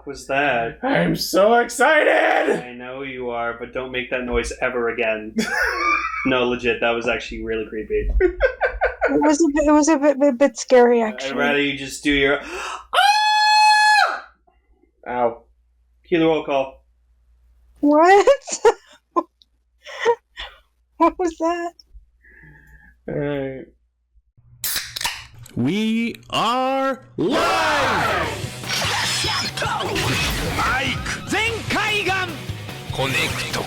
fuck was that? I'm so excited! I know you are, but don't make that noise ever again. No, legit, that was actually really creepy. It was a bit scary, actually. I'd rather you just do your... Ow. Cue the roll call. What? What was that? Alright. We are live! Mike! Zenkaigan! Connect.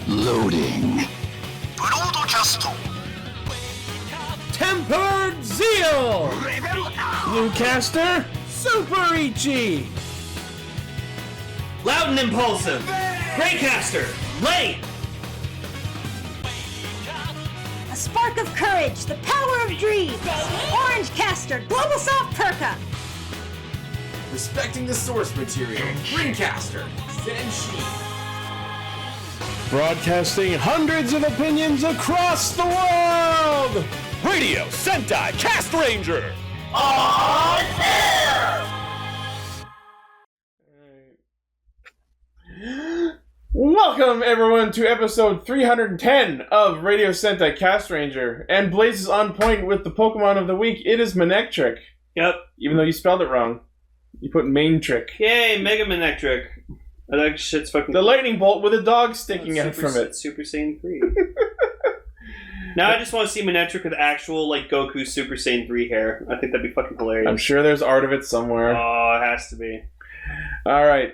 Loading. Broadcast. Tempered Zeal! Bluecaster, Super Ichi! Loud and impulsive. Greycaster. Late. A spark of courage, the power of dreams. Orange caster, global soft perka. Respecting the source material, Greencaster, Zenshi. Broadcasting hundreds of opinions across the world! Radio Sentai Castranger! Welcome, everyone, to episode 310 of Radio Sentai Castranger. And Blaze is on point with the Pokemon of the week. It is Manectric. Yep. Even though you spelled it wrong. You put Main-trick. Yay, Mega Manectric. That shit's fucking... The lightning bolt with a dog sticking out from it. Super Saiyan 3. Now I just want to see Manectric with actual, like, Goku Super Saiyan 3 hair. I think that'd be fucking hilarious. I'm sure there's art of it somewhere. Oh, it has to be. Alright,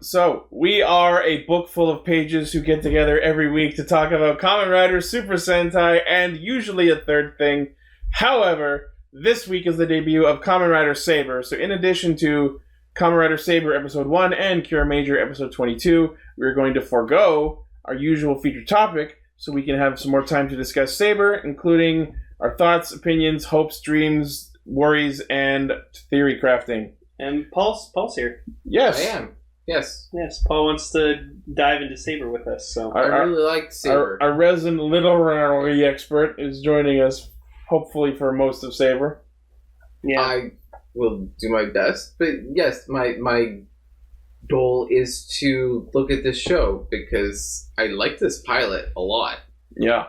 so we are a book full of pages who get together every week to talk about Kamen Rider, Super Sentai, and usually a third thing. However, this week is the debut of Kamen Rider Saber, so in addition to Kamen Rider Saber Episode 1 and Kiramager Episode 22, we're going to forego our usual featured topic so we can have some more time to discuss Saber, including our thoughts, opinions, hopes, dreams, worries, and theory crafting. And Paul's here. Yes. I am. Yes. Yes, Paul wants to dive into Saber with us, so... I really like Saber. Our resident literary expert is joining us, hopefully for most of Saber. Yeah. I will do my best, but yes, my goal is to look at this show because I like this pilot a lot. Yeah.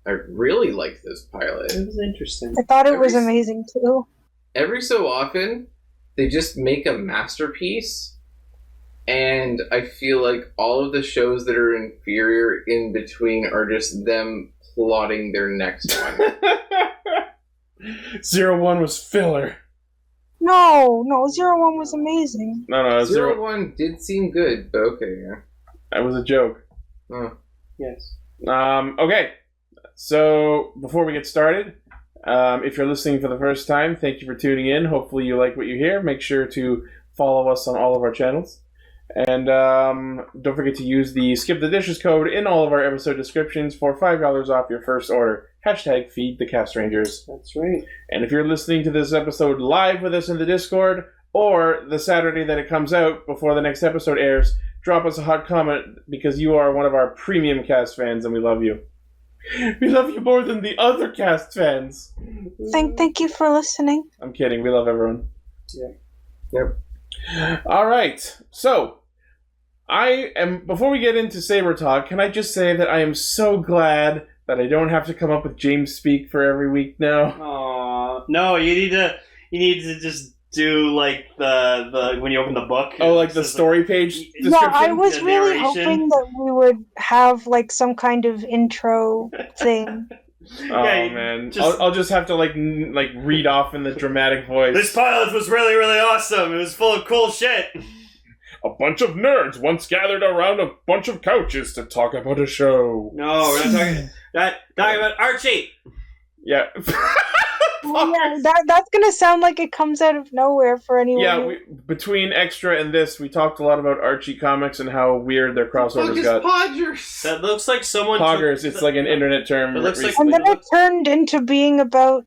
I really like this pilot. It was interesting. I thought it was amazing, too. Every so often, they just make a masterpiece, and I feel like all of the shows that are inferior in between are just them plotting their next one. 01 was filler. No, 01 was amazing. No, Zero One did seem good, but okay, yeah. That was a joke. Oh. Yes. Okay. So, before we get started, if you're listening for the first time, thank you for tuning in. Hopefully you like what you hear. Make sure to follow us on all of our channels. And don't forget to use the Skip the Dishes code in all of our episode descriptions for $5 off your first order. Hashtag Feed the Castrangers. That's right. And if you're listening to this episode live with us in the Discord, or the Saturday that it comes out before the next episode airs, drop us a hot comment because you are one of our premium cast fans and we love you. We love you more than the other cast fans. Thank you for listening. I'm kidding. We love everyone. Yeah. Yep. All right. So, before we get into Saber Talk, can I just say that I am so glad that I don't have to come up with James speak for every week now. Aww. No, you need to just do like the when you open the book. Oh, like the story page description? Yeah, I was the really narration. hoping that we would have like some kind of intro thing. Oh Yeah, man, just- I'll just have to like read off in the dramatic voice. This pilot was really, really awesome. It was full of cool shit. A bunch of nerds once gathered around a bunch of couches to talk about a show. No, we're not talking about Archie. Yeah. Yeah, that's gonna sound like it comes out of nowhere for anyone. Yeah, between Extra and this, we talked a lot about Archie comics and how weird their crossovers got. Podgers? That looks like someone Poggers, it's like an internet term. It looks like- And recently. then it turned into being about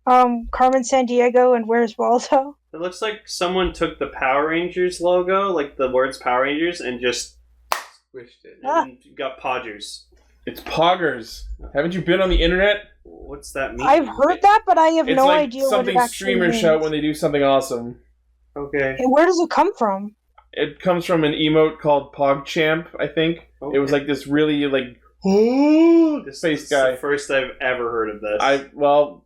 Carmen Sandiego and Where's Waldo. It looks like someone took the Power Rangers logo, like the words Power Rangers, and just Squished it. and got Podgers. It's Poggers. Haven't you been on the internet? What's that mean? I've heard that, but I have It's no like idea what it something actually streamers means. shout when they do something awesome. Okay. And where does it come from? It comes from an emote called PogChamp, I think. Okay. It was like this really like this face This is guy. the first I've ever heard of this.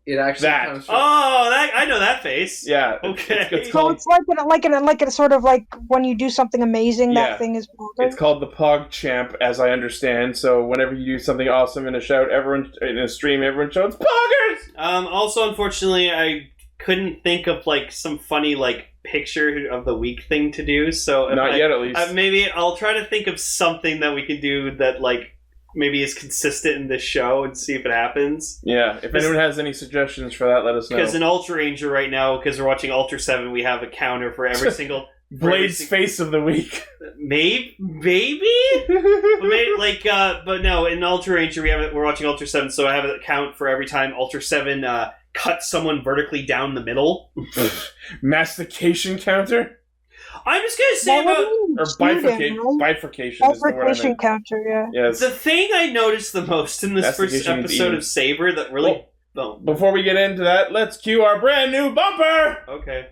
It actually That. comes from... I know that face. Yeah. Okay. It's So called it's like a sort of like when you do something amazing, Yeah. that thing is. It's called the PogChamp, as I understand. So whenever you do something awesome in a shout, everyone in a stream, everyone shouts Poggers. Also, unfortunately, I couldn't think of like some funny like picture of the week thing to do. So Not yet, at least. maybe I'll try to think of something that we can do that like maybe is consistent in this show and see if it happens. Yeah. If anyone has any suggestions for that, let us know. Because in Ultra Ranger right now, because we're watching Ultra 7, we have a counter for every single. Blade's face of the week. Maybe? But no, in Ultra Ranger we're watching Ultra 7, so I have a count for every time Ultra 7 cuts someone vertically down the middle. Mastication counter? I'm just gonna say Or bifurcation is the word I Bifurcation meant. counter, yeah. Yes. the thing I noticed the most in this first Investigation episode demon. of Saber that really... Well, Before we get into that, let's cue our brand new bumper! Okay.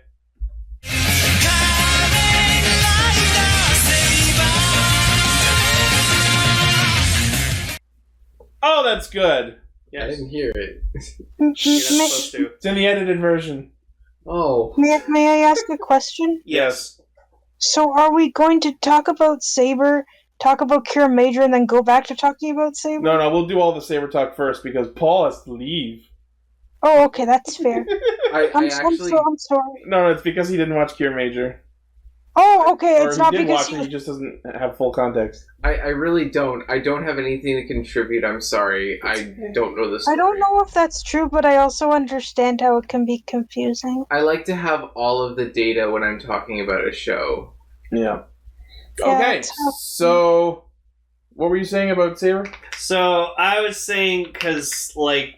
Oh, that's good. I Yes. didn't hear it. You're not supposed to. It's in the edited version. Oh. May I ask a question? Yes. So are we going to talk about Saber, talk about Kiramager, and then go back to talking about Saber? No, we'll do all the Saber talk first because Paul has to leave. Oh, okay, that's fair. I'm sorry. No, it's because he didn't watch Kiramager. Oh, okay, Or it's if not he did because watch it, he just doesn't have full context. I really don't. I don't have anything to contribute. I'm sorry. I don't know the story. I don't know if that's true, but I also understand how it can be confusing. I like to have all of the data when I'm talking about a show. Yeah. Yeah, Okay, it's how- so what were you saying about Saber? So I was saying, because, like,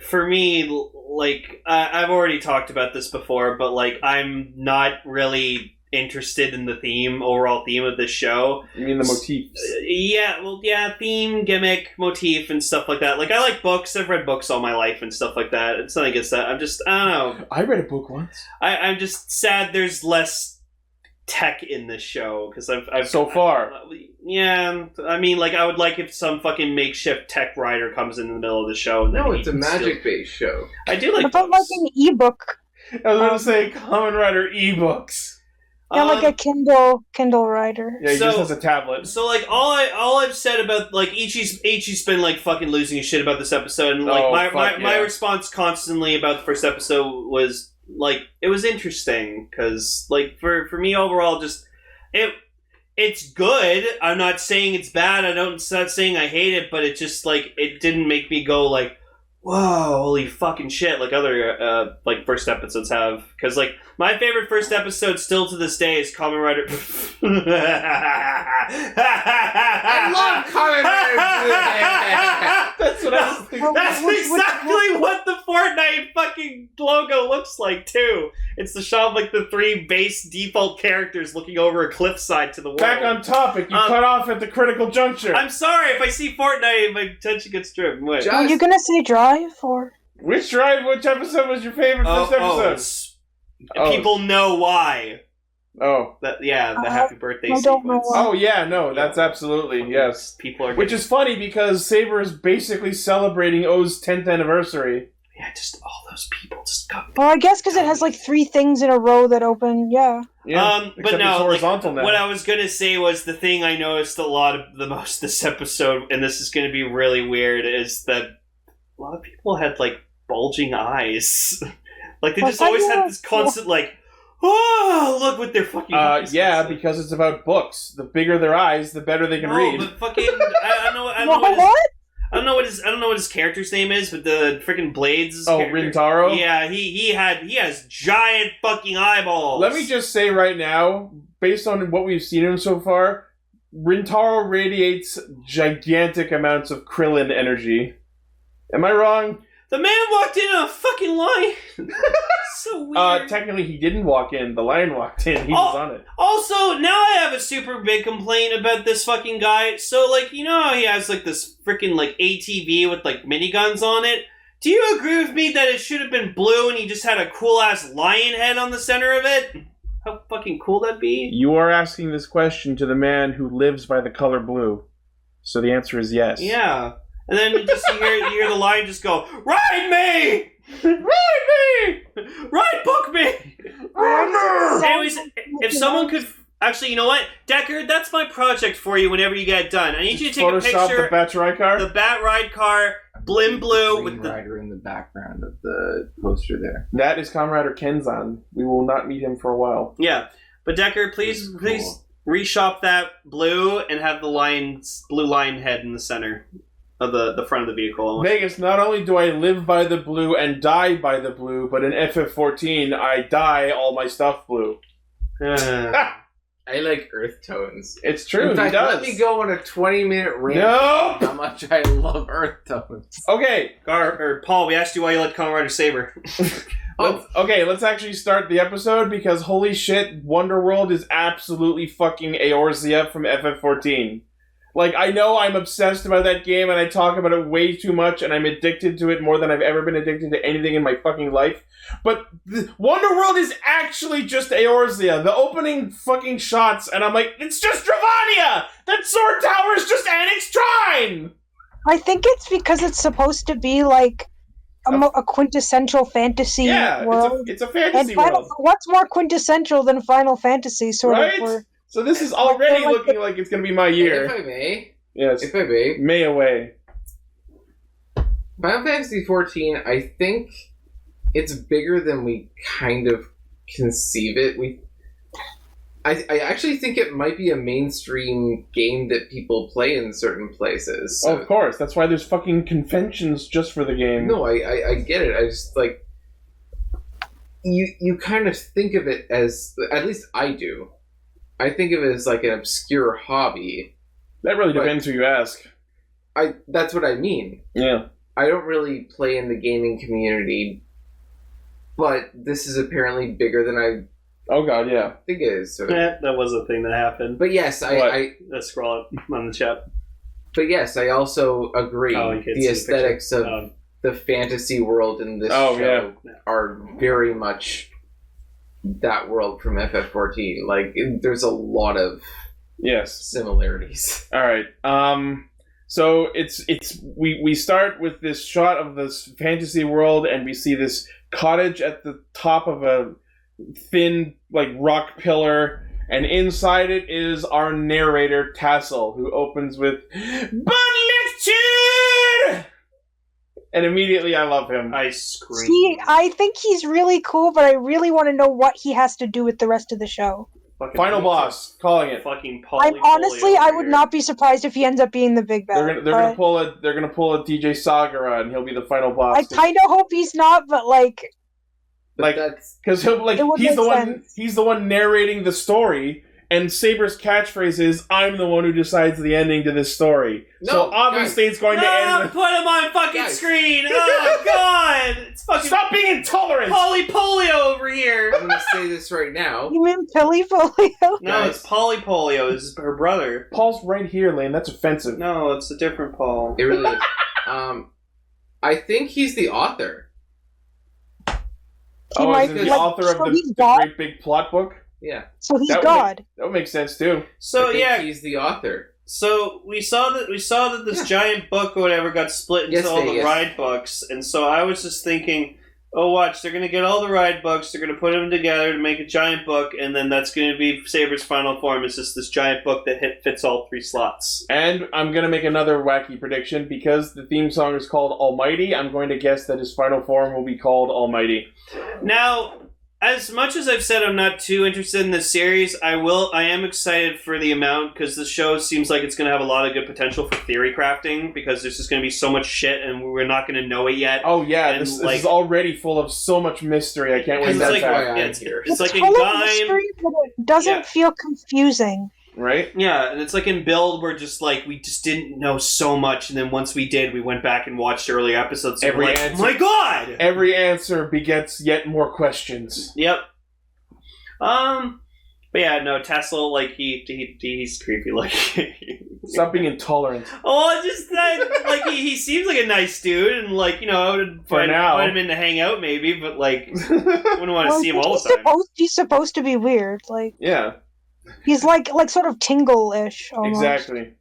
for me, like, I've already talked about this before, but, like, I'm not really interested in the overall theme of this show. You mean the motifs? Theme, gimmick, motif, and stuff like that. Like, I like books. I've read books all my life and stuff like that. It's nothing against that. I don't know. I read a book once. I'm just sad there's less tech in this show, because I've So far. Yeah, I mean, like, I would like if some fucking makeshift tech writer comes in the middle of the show. And No, then it's a magic-based show. I do like What about books. like an ebook? I was going to say Kamen Rider ebooks. Yeah, like a Kindle writer. Yeah, he So- just has a tablet. So, like, all I've said about, like, Ichi's been, like, fucking losing his shit about this episode, and, like, Oh, my yeah. response constantly about the first episode was, like, it was interesting, because, like, for me overall, just, it's good. I'm not saying it's bad. I'm not saying I hate it, but it just, like, it didn't make me go, like, whoa, holy fucking shit, like other, like, first episodes have. Because, like, my favorite first episode still to this day is Kamen Rider... I love Kamen Rider! That's what I was thinking. That's exactly what the Fortnite fucking logo looks like, too. It's the shot of, like, the three base default characters looking over a cliffside to the world. Back on topic, you cut off at the critical juncture. I'm sorry, if I see Fortnite, my attention gets driven. Wait. Just- Are you gonna say Drive or? Which episode was your favorite first episode? People know why. Oh. The happy birthday I don't know sequence. why. Oh, yeah, no, that's absolutely, yes. People are Which is funny because Saber is basically celebrating O's 10th anniversary. Yeah, just all those people just go. Well, I guess because it has like 3 things in a row that open. Yeah. Yeah, But except no, it's horizontal now. what I was gonna say was the thing I noticed the most this episode, and this is gonna be really weird, is that a lot of people had like bulging eyes. Like they just always had this constant like, oh, look what they're fucking. eyes yeah, looks like. because it's about books. The bigger their eyes, the better they can read. But fucking, I don't know. I don't know What? I don't know what his character's name is, but the freaking Blades. Oh, character- Rintaro? Yeah, he has giant fucking eyeballs. Let me just say right now, based on what we've seen him so far, Rintaro radiates gigantic amounts of Krillin energy. Am I wrong? The man walked in on a fucking lion. So weird. Technically he didn't walk in. The lion walked in. He was on it. Also, now I have a super big complaint about this fucking guy. So, like, you know how he has, like, this freaking, like, ATV with, like, miniguns on it? Do you agree with me that it should have been blue and he just had a cool-ass lion head on the center of it? how fucking cool that'd be? You are asking this question to the man who lives by the color blue. So the answer is yes. Yeah. And then you hear the line just go, "Ride me! Ride me! Ride book me!" Anyways, if someone could... Actually, you know what? Deckard, that's my project for you whenever you get it done. I need you to take a Photoshop picture... the Bat Ride car? The Bat Ride car, blim blue, Green with the... Rider in the background of the poster there. That is Kamen Rider Kenzan. We will not meet him for a while. Yeah. But Deckard, please reshop that blue and have the blue lion head in the center of the front of the vehicle. Vegas, not only do I live by the blue and die by the blue, but in FF14, I dye all my stuff blue. I like earth tones. It's true, In fact, he does. let me go on a 20-minute rant Nope. how much I love earth tones. Okay. Paul, we asked you why you like Kamen Rider Saber. Let's actually start the episode because holy shit, Wonderworld is absolutely fucking Eorzea from FF14. Like, I know I'm obsessed about that game and I talk about it way too much and I'm addicted to it more than I've ever been addicted to anything in my fucking life. But Wonderworld is actually just Eorzea. The opening fucking shots and I'm like, it's just Dravania! That sword tower is just Annex Trine! I think it's because it's supposed to be like a quintessential fantasy world. It's a fantasy world. What's more quintessential than Final Fantasy, sort right? of? So this is already looking like it's going to be my year. If I may. Yes. If I may. May away. Final Fantasy XIV, I think it's bigger than we kind of conceive it. I actually think it might be a mainstream game that people play in certain places. So. Of course. That's why there's fucking conventions just for the game. No, I get it. I just, like... You kind of think of it as... At least I do. I think of it as like an obscure hobby. That really depends who you ask. That's what I mean. Yeah. I don't really play in the gaming community, but this is apparently bigger than I Oh god, yeah. think it is. So. That was a thing that happened. But yes, Let's scroll up on the chat. But yes, I also agree. The aesthetics of the fantasy world in this show are very much that world from FF14. Like, there's a lot of similarities. All right. So we start with this shot of this fantasy world, and we see this cottage at the top of a thin, like, rock pillar, and inside it is our narrator Tassel, who opens with "Lecture!" And immediately I love him. I scream. See, I think he's really cool, but I really want to know what he has to do with the rest of the show. Final boss, calling it. Fucking I would not be surprised if he ends up being the big bad. They're gonna pull a DJ Sagara, and he'll be the final boss. I kind of hope he's not, but like because he's the one narrating the story, and Saber's catchphrase is, "I'm the one who decides the ending to this story." No, so obviously it's going to end with... Put him on fucking screen! Oh god! It's fucking... Stop being intolerant! Polypolio over here! I'm gonna say this right now. You mean Pillyfolio? No, it's Polypolio. It's her brother. Paul's right here, Lane. That's offensive. No, it's a different Paul. It really is. I think he's the author. Is he the author of the great big plot book? Yeah. So he's God. That would make sense too. So he's the author. So we saw that this giant book or whatever got split into all the ride books, and so I was just thinking, oh, watch, they're gonna get all the ride books, they're gonna put them together to make a giant book, and then that's gonna be Saber's final form. It's just this giant book that fits all 3 slots. And I'm gonna make another wacky prediction because the theme song is called Almighty. I'm going to guess that his final form will be called Almighty. Now, as much as I've said I'm not too interested in this series, I am excited for the amount, because the show seems like it's going to have a lot of good potential for theory crafting, because there's just going to be so much shit and we're not going to know it yet. Oh yeah, this is already full of so much mystery. I can't wait. That's why I'm here. It's like full of mystery, but it doesn't feel confusing. Right? Yeah, and it's like in Build, we're just like, we just didn't know so much, and then once we did, we went back and watched earlier episodes, and we're like, oh my god! Every answer begets yet more questions. Yep. But But yeah, no, Tesla, like, he's creepy looking. Stop being intolerant. Oh, just that, like, he seems like a nice dude, and, like, you know, I would invite him in to hang out, maybe, but, like, wouldn't want to see him all the time. He's supposed to be weird, like... Yeah. He's like sort of Tingle-ish, almost. Exactly.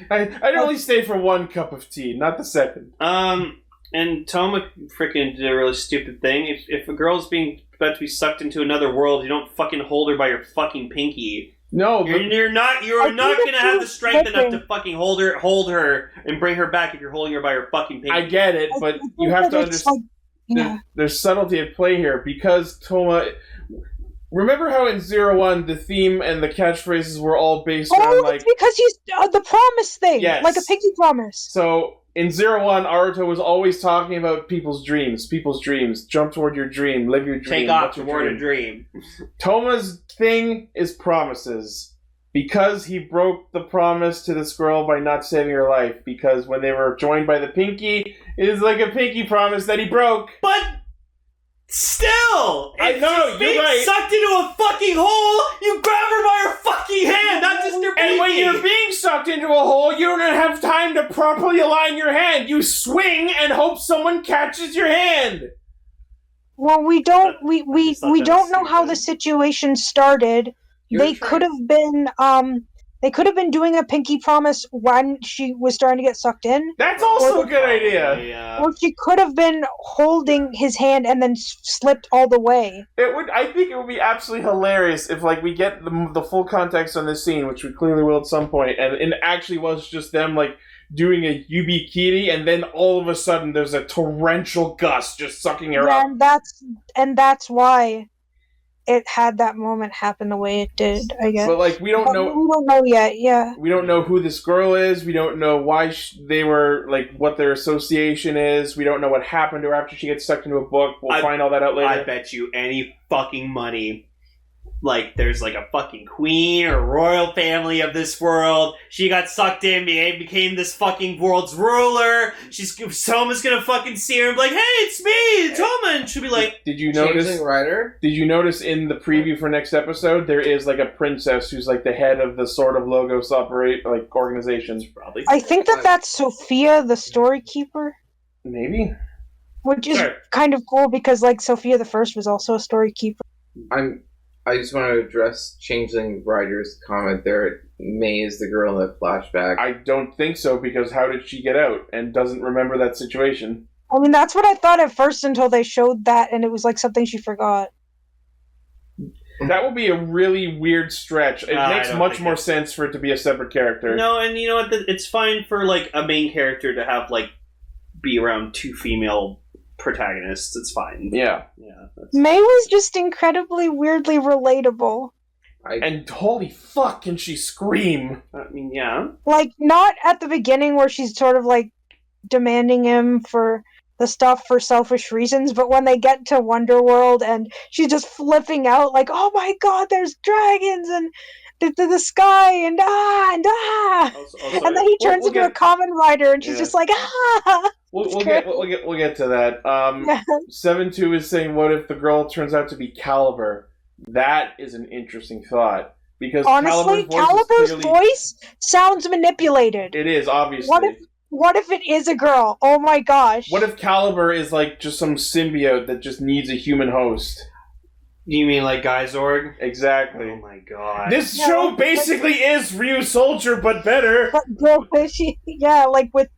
I'd only stay for one cup of tea, not the second. And Toma freaking did a really stupid thing. If a girl's about to be sucked into another world, you don't fucking hold her by your fucking pinky. No, you're not gonna have the strength enough to fucking hold her and bring her back if you're holding her by her fucking pinky. I get it, but you have to understand. There's subtlety at play here because Toma. Remember how in 01 the theme and the catchphrases were all based on like because he's the promise thing, yes. Like a pinky promise. So in 01, Aruto was always talking about people's dreams. Jump toward your dream, live your dream. Take off toward a dream. Toma's thing is promises. Because he broke the promise to this girl by not saving her life. Because when they were joined by the pinky, it is like a pinky promise that he broke. But still! I know, you're right. Sucked into a fucking hole, you grab her by her fucking hand, not just your pinky! And when you're being sucked into a hole, you don't have time to properly align your hand. You swing and hope someone catches your hand. Well, we don't know how the situation started. They could have been doing a pinky promise when she was starting to get sucked in. That's also a good idea. Or she could have been holding his hand and then slipped all the way. I think it would be absolutely hilarious if, like, we get the full context on this scene, which we clearly will at some point, and it actually was just them, like, doing a yubikiri, and then all of a sudden there's a torrential gust just sucking her up. And that's why it had that moment happen the way it did, I guess. But, like, we don't know... We don't know yet, yeah. We don't know who this girl is. We don't know why they were, like, what their association is. We don't know what happened to her after she gets sucked into a book. We'll find all that out later. I bet you any fucking money, like, there's, like, a fucking queen or royal family of this world. She got sucked in, became this fucking world's ruler. Toma's gonna fucking see her and be like, hey, it's me, Toma! And she'll be like... Did you notice... Rider? Did you notice in the preview for next episode, there is, like, a princess who's, like, the head of the sort of Logos organizations, probably. I think that's Sophia, the story keeper. Maybe. Which is kind of cool because, like, Sophia the First was also a story keeper. I just want to address Changeling Rider's comment there. May is the girl in the flashback. I don't think so, because how did she get out and doesn't remember that situation? I mean, that's what I thought at first until they showed that, and it was like something she forgot. That would be a really weird stretch. It makes much more sense for it to be a separate character. No, and you know what? It's fine for, like, a main character to have, like, be around two female protagonists. It's fine. Yeah. May was just incredibly weirdly relatable. And holy fuck, can she scream? I mean, yeah. Like, not at the beginning where she's sort of, like, demanding him for the stuff for selfish reasons, but when they get to Wonderworld and she's just flipping out, like, oh my god, there's dragons and the sky and Also, and then he turns into a Kamen Rider and she's just like, We'll get to that. 7-2 is saying, what if the girl turns out to be Caliber? That is an interesting thought. Because honestly, Caliber's voice sounds manipulated. It is, obviously. What if it is a girl? Oh my gosh. What if Caliber is like just some symbiote that just needs a human host? You mean like Guy Zorg? Exactly. Oh my god. This show basically is Ryu Soldier, but better. But like with...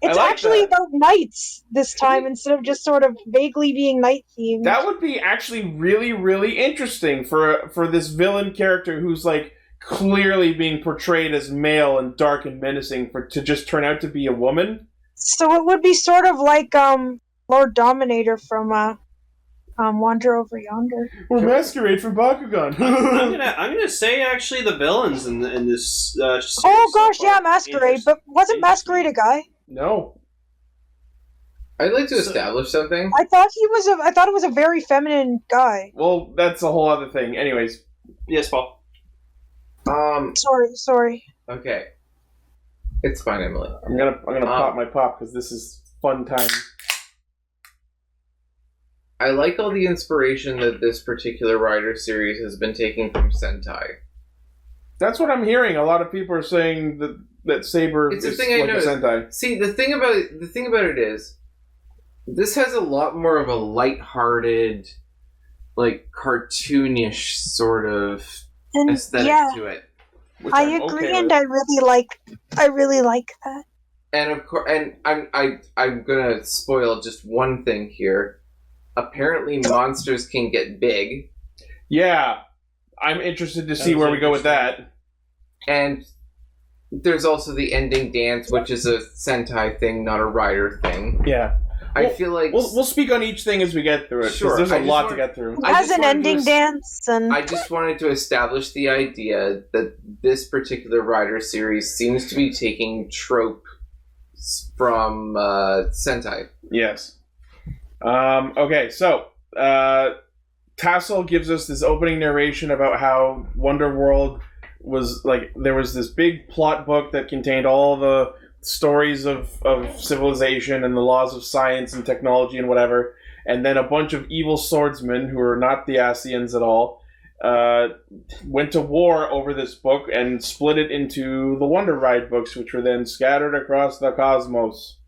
It's actually about knights this time instead of just sort of vaguely being knight themed. That would be actually really, really interesting for this villain character who's like clearly being portrayed as male and dark and menacing to just turn out to be a woman. So it would be sort of like Lord Dominator from Wander Over Yonder. Or Masquerade from Bakugan. I'm gonna say actually the villains in this. Series Masquerade, but wasn't Masquerade a guy? No. I'd like to establish something. I thought it was a very feminine guy. Well, that's a whole other thing. Anyways. Yes, Paul. Sorry. Okay. It's fine, Emily. I'm gonna pop my pop because this is fun time. I like all the inspiration that this particular rider series has been taking from Sentai. That's what I'm hearing. A lot of people are saying that Saber It's is the thing I like a noticed. Sentai. See, the thing about it is, this has a lot more of a lighthearted, like cartoonish sort of And aesthetic yeah, to it. Which I I'm agree, okay and with. I really like that. And of course, and I'm gonna spoil just one thing here. Apparently, monsters can get big, Yeah, I'm interested to see was where we go with that. and there's also the ending dance, which is a Sentai thing, not a rider thing. Yeah. I Well, feel like We'll speak on each thing as we get through it, because Sure, there's I a just lot want- to get through. It I has just an wanted to ending dance, and I just wanted to establish the idea that this particular rider series seems to be taking tropes from Sentai. Yes. Okay, so Tassel gives us this opening narration about how Wonderworld was like, there was this big plot book that contained all the stories of civilization and the laws of science and technology and whatever, and then a bunch of evil swordsmen who are not the Asians at all went to war over this book and split it into the Wonder Ride books, which were then scattered across the cosmos.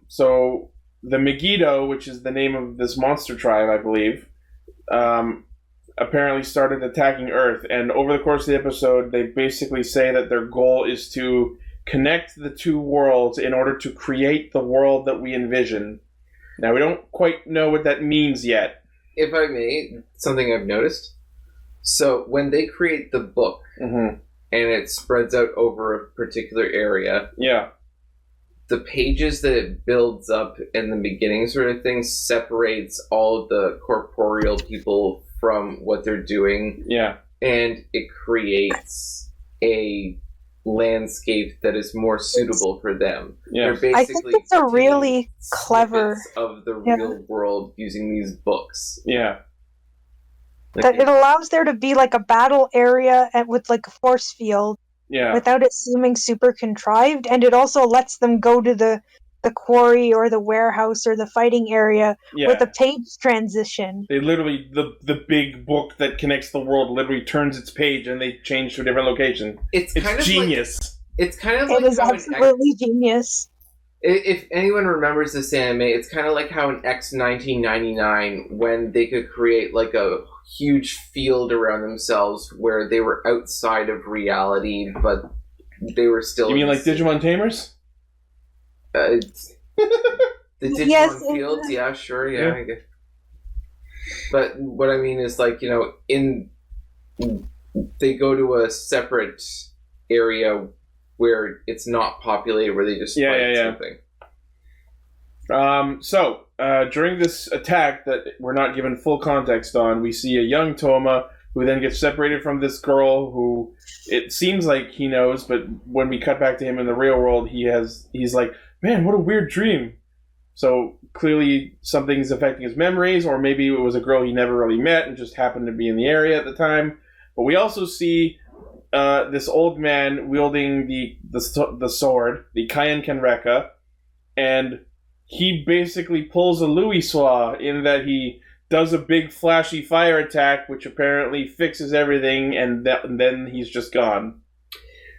So the Megiddo, which is the name of this monster tribe, I believe, apparently started attacking Earth. And over the course of the episode, they basically say that their goal is to connect the two worlds in order to create the world that we envision. Now, we don't quite know what that means yet. If I may, something I've noticed. So when they create the book Mm-hmm. and it spreads out over a particular area, Yeah. the pages that it builds up in the beginning sort of thing separates all of the corporeal people from what they're doing, Yeah. and it creates a landscape that is more suitable for them. Yeah. They're I think it's a taking really clever. snippets of the Yeah. real world using these books. Yeah. That it allows there to be like a battle area with like a force field Yeah. without it seeming super contrived, and it also lets them go to the quarry or the warehouse or the fighting area Yeah. with a page transition. They literally, the big book that connects the world literally turns its page and they change to a different location. It's It's kind of genius. Like, it's kind of It like is how absolutely genius. if anyone remembers this anime, it's kind of like how in X 1999, when they could create like a huge field around themselves where they were outside of reality, but they were still. You mean in like the- Digimon Tamers? The Digimon Yes, fields, yeah, sure, yeah. Yeah. I guess. But what I mean is, like, you know, they go to a separate area where it's not populated, where they just fight something. So, during this attack that we're not given full context on, we see a young Toma who then gets separated from this girl who it seems like he knows, but when we cut back to him in the real world, he's like, man, what a weird dream. So clearly something's affecting his memories, or maybe it was a girl he never really met and just happened to be in the area at the time. But we also see this old man wielding the sword, the Kaien Kenreka, and he basically pulls a Louis Soir in that he does a big flashy fire attack, which apparently fixes everything, and then he's just gone.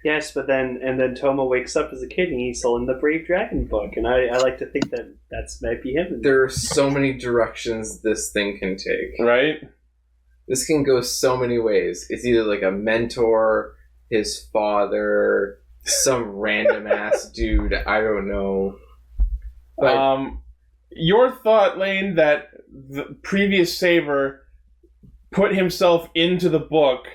Yes, but then Toma wakes up as a kid and he's still in the Brave Dragon book, and I like to think that might be him. There are so many directions this thing can take. Right? This can go so many ways. It's either like a mentor, his father, some random ass dude, I don't know. But Your thought, Lane, that the previous Saber put himself into the book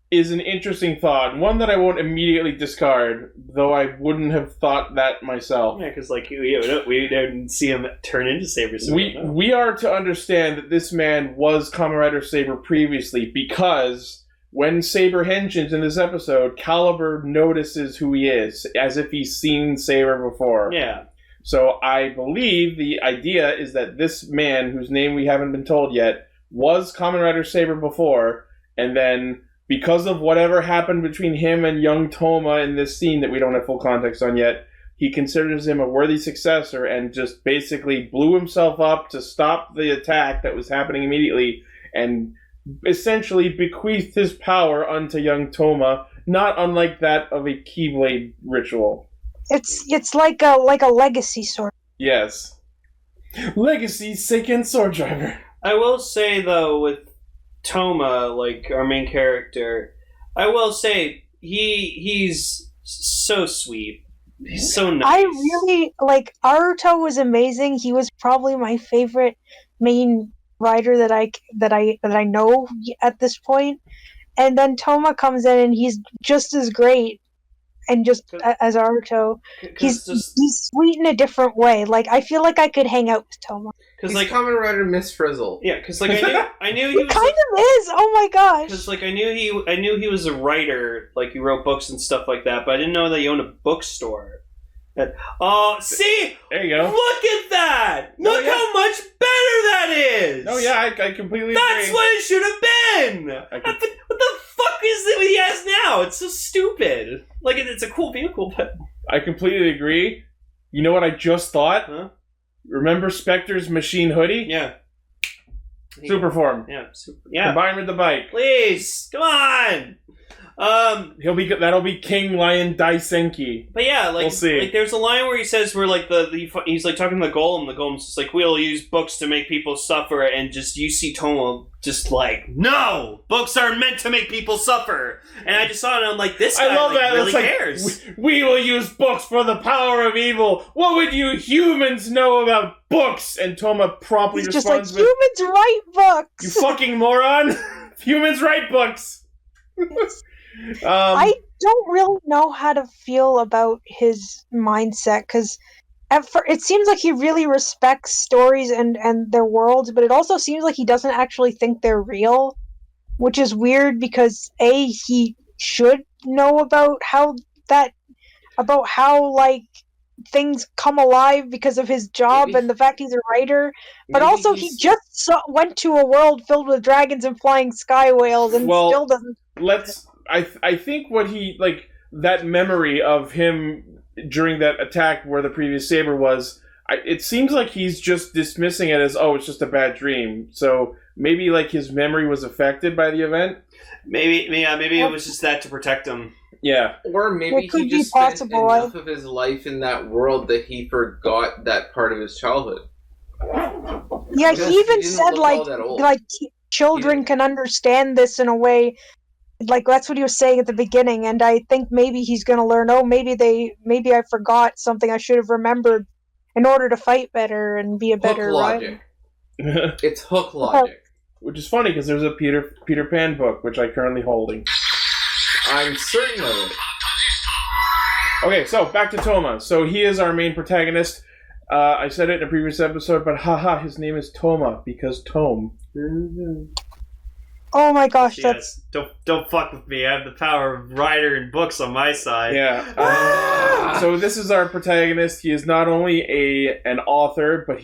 is an interesting thought. One that I won't immediately discard, though I wouldn't have thought that myself. Yeah, because like we didn't see him turn into Saber. So We are to understand that this man was Kamen Rider Saber previously, because when Saber henshins in this episode, Caliber notices who he is, as if he's seen Saber before. Yeah. So I believe the idea is that this man, whose name we haven't been told yet, was Kamen Rider Saber before, and then because of whatever happened between him and young Toma in this scene that we don't have full context on yet, he considers him a worthy successor and just basically blew himself up to stop the attack that was happening immediately and essentially bequeathed his power unto young Toma, not unlike that of a Keyblade ritual. It's like a legacy sort. Yes. Legacy Seiken Sword Driver. I will say, though, with Toma, like, our main character, I will say he's so sweet. He's so nice. I really like Aruto was amazing. He was probably my favorite main rider that I know at this point. And then Toma comes in and he's just as great, and just as Aruto, he's sweet in a different way. Like I feel like I could hang out with Toma. Because like Kamen Rider Miss Frizzle. Yeah, because like I knew he was kind of is. Oh my gosh. Because like I knew he was a writer. Like he wrote books and stuff like that. But I didn't know that he owned a bookstore. See, there you go. Look at that! Look how much better that is! Oh yeah, I completely That's agree. what it should have been! What the fuck is it he has now? It's so stupid. Like, it's a cool vehicle, but... I completely agree. You know what I just thought? Huh? Remember Spectre's machine hoodie? Yeah. Super form. Yeah. Combine with the bike. Please, come on! That'll be King Lion Daisenki. But yeah, like, we'll see. Like there's a line where he says where like he's like talking to the Golem's just like, we'll use books to make people suffer, and just you see Toma just like, no, books aren't meant to make people suffer. And I just saw it and I'm like, this guy really cares. We will use books for the power of evil. What would you humans know about books? And Toma promptly He's responds just like, humans write books. You fucking moron. Humans write books. I don't really know how to feel about his mindset, because it seems like he really respects stories and their worlds, but it also seems like he doesn't actually think they're real, which is weird because he should know about how like things come alive because of his job and the fact he's a writer, but also he just went to a world filled with dragons and flying sky whales and still doesn't. I think what he, like, that memory of him during that attack where the previous saber was, it seems like he's just dismissing it as, oh, it's just a bad dream. So maybe, like, his memory was affected by the event? Maybe it was just that to protect him. Yeah. Or maybe he just spent enough of his life in that world that he forgot that part of his childhood. Yeah, he even said, like children can understand this in a way. Like, that's what he was saying at the beginning, and I think maybe he's going to learn, maybe I forgot something I should have remembered in order to fight better and be a better rider. It's hook logic. Which is funny, because there's a Peter Pan book, which I'm currently holding. I'm certain of it. Okay, so back to Toma. So he is our main protagonist. I said it in a previous episode, but haha, his name is Toma, because Tome. Oh my gosh, yes. Don't fuck with me. I have the power of writer and books on my side. Yeah. So this is our protagonist. He is not only an author, but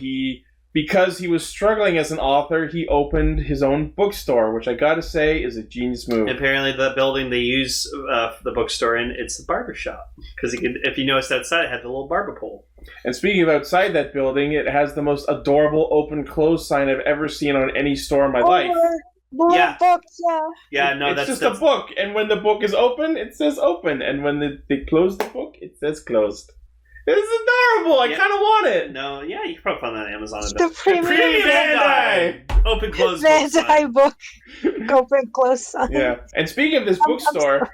because he was struggling as an author, he opened his own bookstore, which I gotta say is a genius move. Apparently the building they use for the bookstore in, it's the barber shop. Because if you noticed outside, it had the little barber pole. And speaking of outside that building, it has the most adorable open-close sign I've ever seen on any store in my life. Yeah. Books, Yeah, no, it's just a book, and when the book is open, it says open, and when they close the book, it says closed. It's adorable. I kind of want it. No, yeah, you can probably find that on Amazon. The premium Bandai. Open close Bandai book. Open close sign. Yeah, and speaking of this bookstore,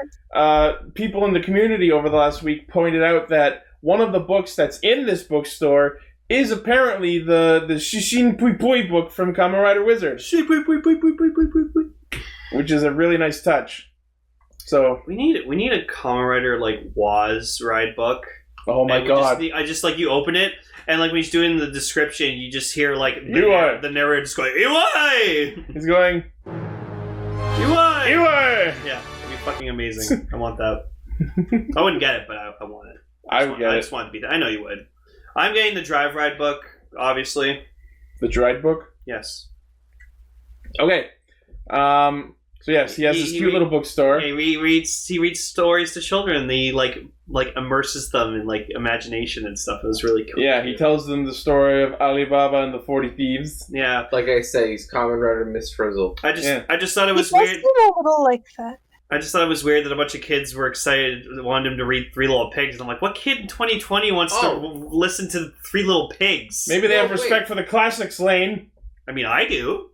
people in the community over the last week pointed out that one of the books that's in this bookstore is apparently the Shishin Pui Pui book from Kamen Rider Wizard. Which is a really nice touch. So we need a Kamen Rider like Waz ride book. Oh my god. I just like you open it and like when he's doing the description you just hear like the narrator just going Iwai! He's going Iwai! Iwai! Yeah, it'd be fucking amazing. I want that. I wouldn't get it, but I want it. I just want it to be there. I know you would. I'm getting the Drive Ride book, obviously. The Drive book? Yes. Okay. So yes, he has this cute little bookstore. Yeah, he reads stories to children. And he like immerses them in like imagination and stuff. It was really cool. Yeah, he tells them the story of Alibaba and the 40 Thieves. Yeah, Like I say, he's Kamen Rider Miss Frizzle. I just thought it was He does weird. seem a little like that. I just thought it was weird that a bunch of kids were excited, wanted him to read Three Little Pigs, and I'm like, what kid in 2020 wants to listen to Three Little Pigs? Maybe they have respect for the classics, Lane. I mean, I do.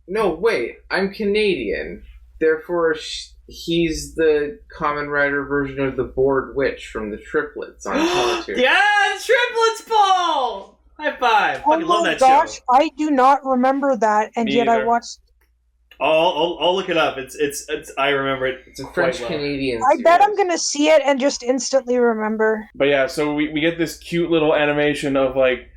No, wait. I'm Canadian. Therefore, he's the Kamen Rider version of the Bored Witch from the Triplets on Teletoon. Yeah, the Triplets, Paul! High five. Fucking love that gosh, show. I do not remember that, and Me yet either. I watched. I'll look it up. It's I remember it. It's a French-Canadian I bet I'm gonna see it and just instantly remember. But yeah, so we get this cute little animation of like,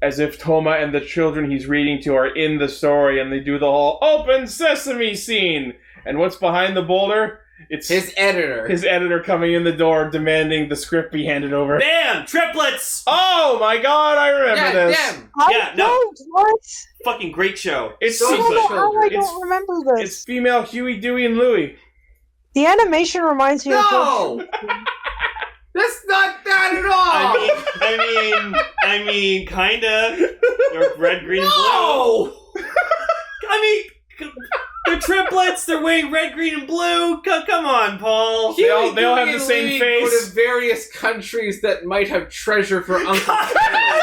as if Toma and the children he's reading to are in the story, and they do the whole open sesame scene. And what's behind the boulder? It's his editor. His editor coming in the door demanding the script be handed over. Bam! Triplets! Oh my god, I remember this. Damn. I don't. What? Fucking great show. It's So I don't know how I It's- don't remember this. It's female Huey, Dewey, and Louie. The animation reminds me of. No! That's not that at all! I mean, kinda. They're red, green, and No! blue. I mean, they're triplets. They're wearing red, green, and blue. Come on, Paul. They all have the same face. Go to various countries that might have treasure for Uncle Kenny.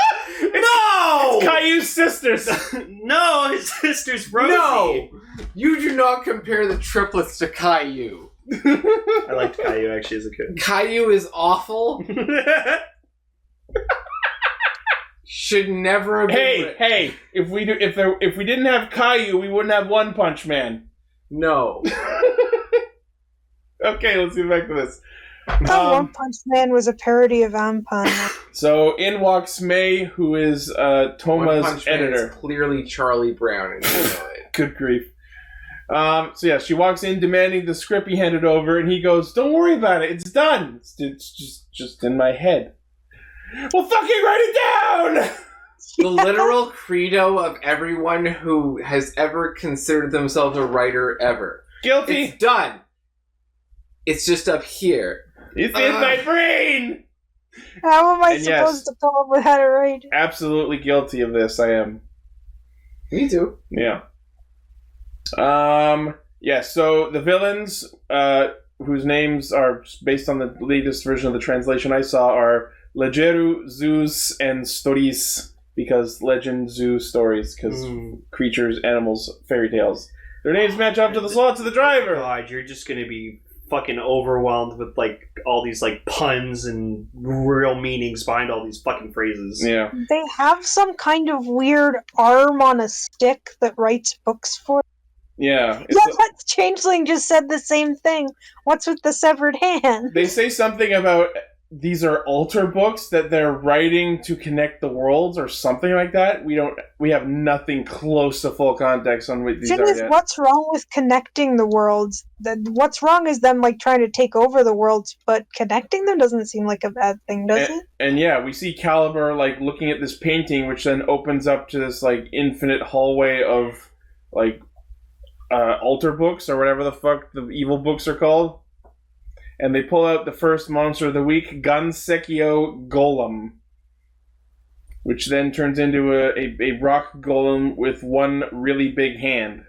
No! Caillou's sisters. No, his sister's Rosie. No! You do not compare the triplets to Caillou. I liked Caillou actually as a kid. Caillou is awful. Should never have been written. Hey! If we didn't have Caillou, we wouldn't have One Punch Man. No. Okay, let's get back to this. One Punch Man was a parody of Ampun. So in walks May, who is One Toma's Punch Man editor. is clearly Charlie Brown, and you know it. Good grief. So yeah, she walks in demanding the script be handed over, and he goes, "Don't worry about it. It's done. It's just in my head." Well, fucking write it down. The literal credo of everyone who has ever considered themselves a writer ever. Guilty. It's done. It's just up here. It's in my brain. How am I And yes. supposed to come up with how to write? Absolutely guilty of this. I am. Me too. Yeah. Yeah. So the villains, whose names are based on the latest version of the translation I saw, are Legeru, Zeus, and Stories, because legend, zoo, stories, because creatures, animals, fairy tales. Their names match up to the slots of the driver. God, you're just gonna be fucking overwhelmed with like all these like puns and real meanings behind all these fucking phrases. Yeah. They have some kind of weird arm on a stick that writes books for. Yeah. Yeah, but Changeling just said the same thing. What's with the severed hand? They say something about these are altar books that they're writing to connect the worlds or something like that. We have nothing close to full context on what these Thing are is, yet. what's wrong with connecting the worlds? What's wrong is them like trying to take over the worlds, but connecting them doesn't seem like a bad thing, does it? And yeah, we see Caliber like looking at this painting, which then opens up to this like infinite hallway of like altar books or whatever the fuck the evil books are called. And they pull out the first monster of the week, Gansekyo Golem, which then turns into a rock golem with one really big hand.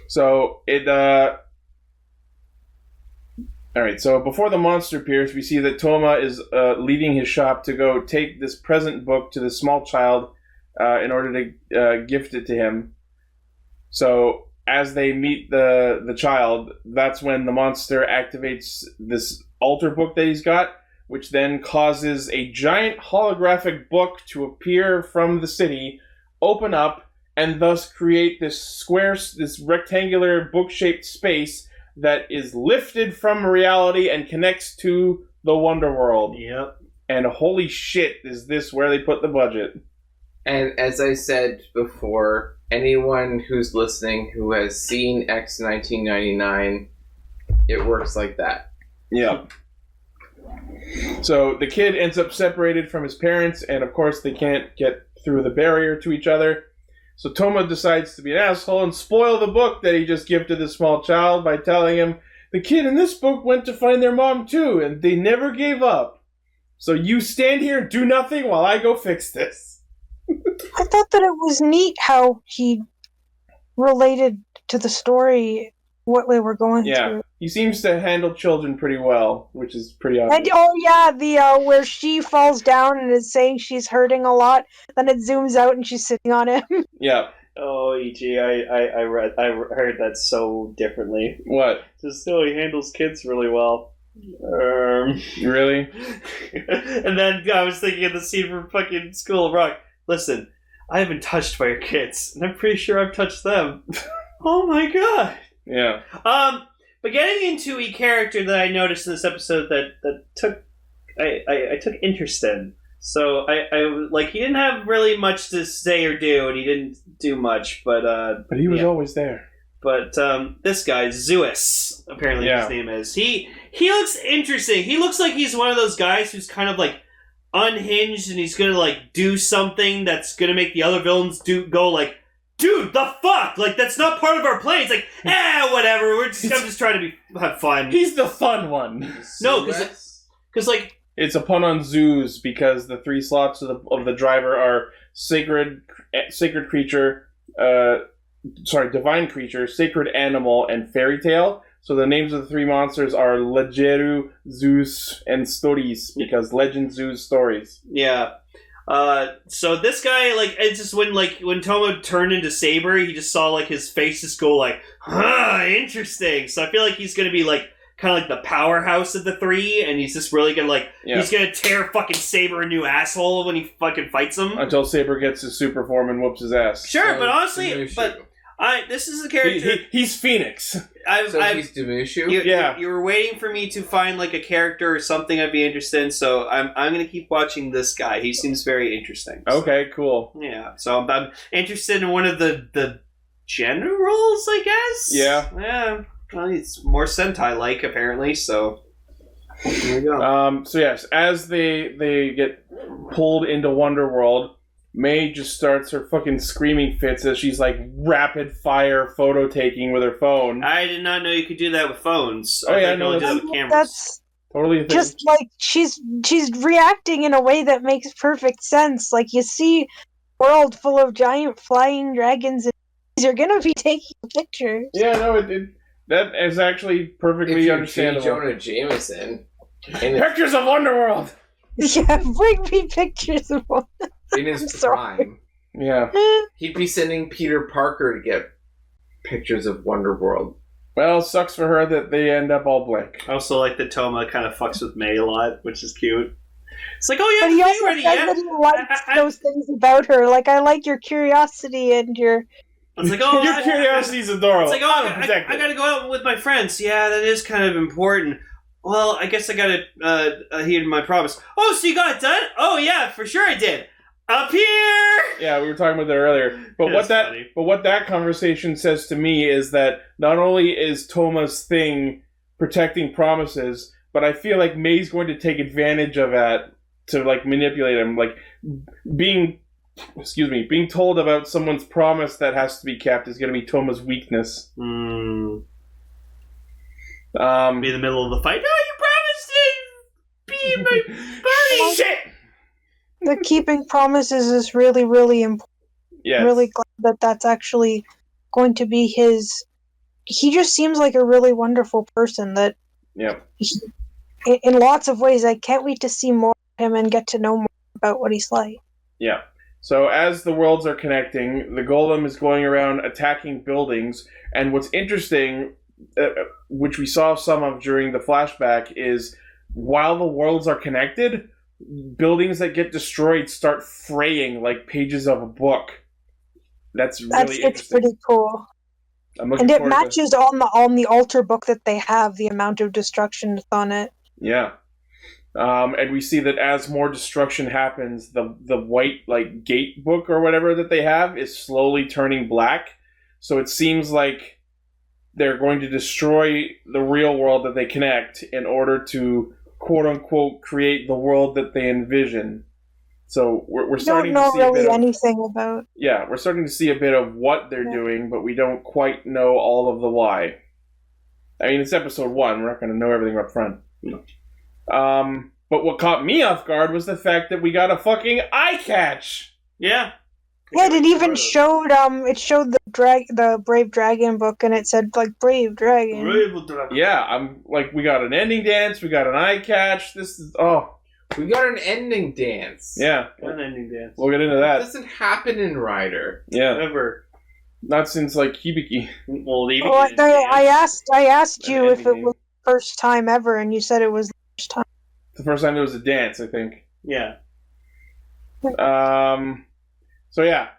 So it Alright, so before the monster appears, we see that Toma is leaving his shop to go take this present book to this small child in order to gift it to him. So as they meet the child, that's when the monster activates this altar book that he's got, which then causes a giant holographic book to appear from the city, open up, and thus create this rectangular book-shaped space that is lifted from reality and connects to the Wonder World. Yep. And holy shit, is this where they put the budget? And as I said before, anyone who's listening who has seen X 1999, it works like that. Yeah. So the kid ends up separated from his parents, and of course they can't get through the barrier to each other. So Toma decides to be an asshole and spoil the book that he just gifted the small child by telling him, the kid in this book went to find their mom too, and they never gave up. So you stand here and do nothing while I go fix this. I thought that it was neat how he related to the story, what they were going through. He seems to handle children pretty well, which is pretty obvious. And the where she falls down and is saying she's hurting a lot, then it zooms out and she's sitting on him. Yeah. Oh, Ichi, I heard that so differently. What? Just he handles kids really well. Really? And then I was thinking of the scene from fucking School of Rock. Listen, I haven't touched by your kids, and I'm pretty sure I've touched them. Oh my god. Yeah. But getting into a character that I noticed in this episode that I took interest in. So I like, he didn't have really much to say or do, and he didn't do much, but he was always there. But this guy, Zeus, apparently his name is. He looks interesting. He looks like he's one of those guys who's kind of like unhinged, and he's gonna like do something that's gonna make the other villains go like, dude, the fuck? Like, that's not part of our plan. It's like, whatever. I'm just trying to have fun. He's the fun one. No, because like, it's a pun on zoos because the 3 slots of the driver are sacred creature, divine creature, sacred animal, and fairy tale. So the names of the 3 monsters are Legeru, Zeus, and Stories, because legend, Zeus, stories. Yeah. So this guy, like, it's just when Toma turned into Saber, he just saw like his face just go like, interesting. So I feel like he's gonna be like kind of like the powerhouse of the 3, and he's just really gonna he's gonna tear fucking Saber a new asshole when he fucking fights him until Saber gets his super form and whoops his ass. Sure, but honestly, this is a character. He's Phoenix. He's Demushu? You were waiting for me to find like a character or something I'd be interested in, so I'm going to keep watching this guy. He seems very interesting. So. Okay, cool. Yeah, so I'm interested in one of the generals, I guess? Yeah. Well, he's more Sentai-like, apparently, so here we go. So yes, as they get pulled into Wonderworld, May just starts her fucking screaming fits as she's like rapid fire photo taking with her phone. I did not know you could do that with phones. I know that with cameras. That's totally a thing. Just like she's reacting in a way that makes perfect sense. Like, you see a world full of giant flying dragons, and you're gonna be taking pictures. Yeah, no, that is actually perfectly understandable. Jonah Jameson. Pictures of Wonderworld. Yeah, bring me pictures of one. In his prime. Yeah. He'd be sending Peter Parker to get pictures of Wonderworld. Well, sucks for her that they end up all blank. I also like that Toma kind of fucks with May a lot, which is cute. It's like, oh yeah, but he also says that he likes those things about her. Like, I like your curiosity and your... It's like, oh, your curiosity's adorable. It's like, oh, I gotta go out with my friends. Yeah, that is kind of important. Well, I guess I gotta heed my promise. Oh, so you got it done? Oh yeah, for sure I did. Up here! Yeah, we were talking about that earlier. But what that conversation says to me is that not only is Toma's thing protecting promises, but I feel like May's going to take advantage of that to like manipulate him. Like being told about someone's promise that has to be kept is going to be Toma's weakness. Be in the middle of the fight. No, you promised to be my buddy. Shit! The keeping promises is really, really important. Yes. I'm really glad that that's actually going to be his... He just seems like a really wonderful person that... Yeah. In lots of ways, I can't wait to see more of him and get to know more about what he's like. Yeah. So as the worlds are connecting, the golem is going around attacking buildings, and what's interesting, which we saw some of during the flashback, is while the worlds are connected, buildings that get destroyed start fraying like pages of a book. That's really interesting. It's pretty cool. And it matches on the altar book that they have, the amount of destruction that's on it. Yeah. And we see that as more destruction happens, the white like gate book or whatever that they have is slowly turning black. So it seems like they're going to destroy the real world that they connect in order to quote unquote create the world that they envision. So we're We don't starting to know see a bit really of, anything about. yeah, we're starting to see a bit of what they're doing, but we don't quite know all of the why. I mean, it's episode 1. We're not going to know everything up front. But what caught me off guard was the fact that we got a fucking eye catch. Yeah. Yeah, it even showed the Brave Dragon book, and it said like Brave Dragon. Yeah, I'm like, we got an ending dance, we got an eye catch. This is We got an ending dance. yeah. An ending dance. We'll get into That that. doesn't happen in Rider. Yeah, Ever. not since like Hibiki. Well, even Oh, I asked you if it ending was the first time ever, and you said it was the first time. The first time there was a dance, I think. Yeah. So yeah,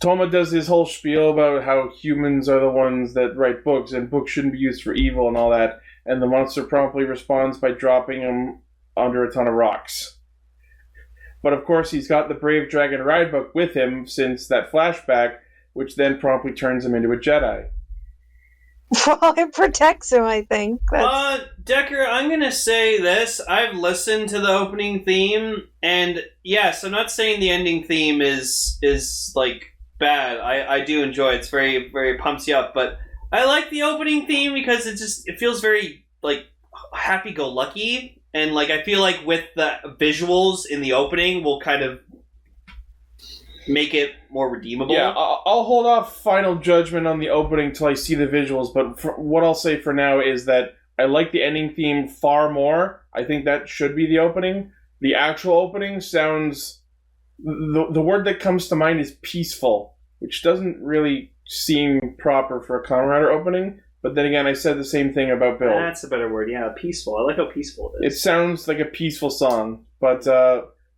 Toma does his whole spiel about how humans are the ones that write books, and books shouldn't be used for evil and all that. And the monster promptly responds by dropping him under a ton of rocks. But of course, he's got the Brave Dragon Ride book with him since that flashback, which then promptly turns him into a Jedi. Well, it protects him, I think. Decker, I'm gonna say this. I've listened to the opening theme, and yes, I'm not saying the ending theme is like bad. I do enjoy it. It's very, very pumps you up, but I like the opening theme because it feels very like happy-go-lucky, and like I feel like with the visuals in the opening will kind of make it more redeemable. Yeah, I'll hold off final judgment on the opening till I see the visuals, but what I'll say for now is that I like the ending theme far more. I think that should be the opening. The actual opening sounds... The word that comes to mind is peaceful, which doesn't really seem proper for a Kamen Rider opening, but then again, I said the same thing about Bill. That's a better word, yeah, peaceful. I like how peaceful it is. It sounds like a peaceful song, but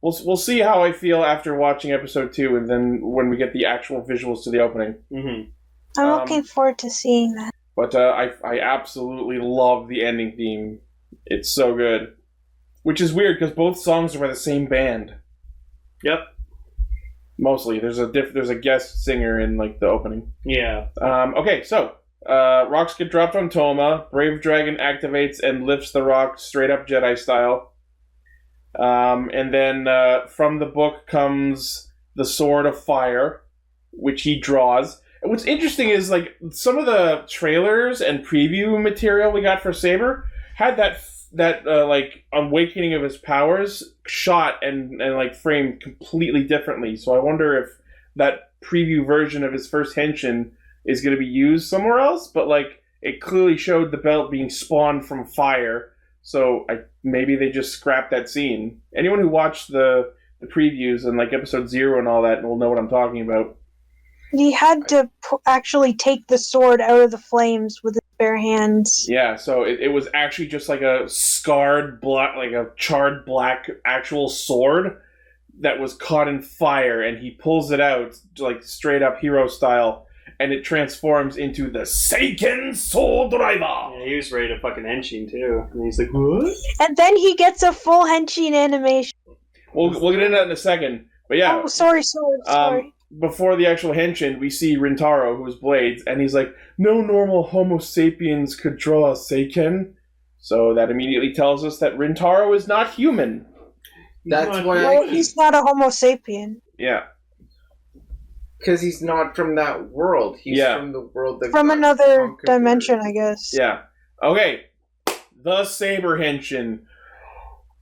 we'll see how I feel after watching episode 2, and then when we get the actual visuals to the opening. Mm-hmm. I'm looking forward to seeing that. But I absolutely love the ending theme. It's so good. Which is weird, because both songs are by the same band. Yep. Mostly. There's a guest singer in like the opening. Yeah. Okay, so rocks get dropped on Toma. Brave Dragon activates and lifts the rock straight up Jedi style. And then from the book comes the Sword of Fire, which he draws. And what's interesting is like some of the trailers and preview material we got for Saber had that like awakening of his powers shot and like framed completely differently. So I wonder if that preview version of his first henshin is going to be used somewhere else. But like it clearly showed the belt being spawned from fire. So maybe they just scrapped that scene. Anyone who watched the previews and like episode 0 and all that will know what I'm talking about. He had to actually take the sword out of the flames with his bare hands. Yeah, so it was actually just like a scarred black, like a charred black actual sword that was caught in fire, and he pulls it out like straight up hero style, and it transforms into the Seiken Soul Driver. Yeah, he was ready to fucking henshin too, and he's like, "What?" And then he gets a full henshin animation. We'll get into that in a second, but yeah. Oh, sorry. Before the actual henshin, we see Rintaro, who's Blades, and he's like, no normal Homo sapiens could draw a Seiken. So that immediately tells us that Rintaro is not human. That's why No, he's not a Homo sapien. Yeah. Because he's not from that world. He's from the world that From got another conquered. dimension, I guess. Yeah. Okay. The Saber henshin.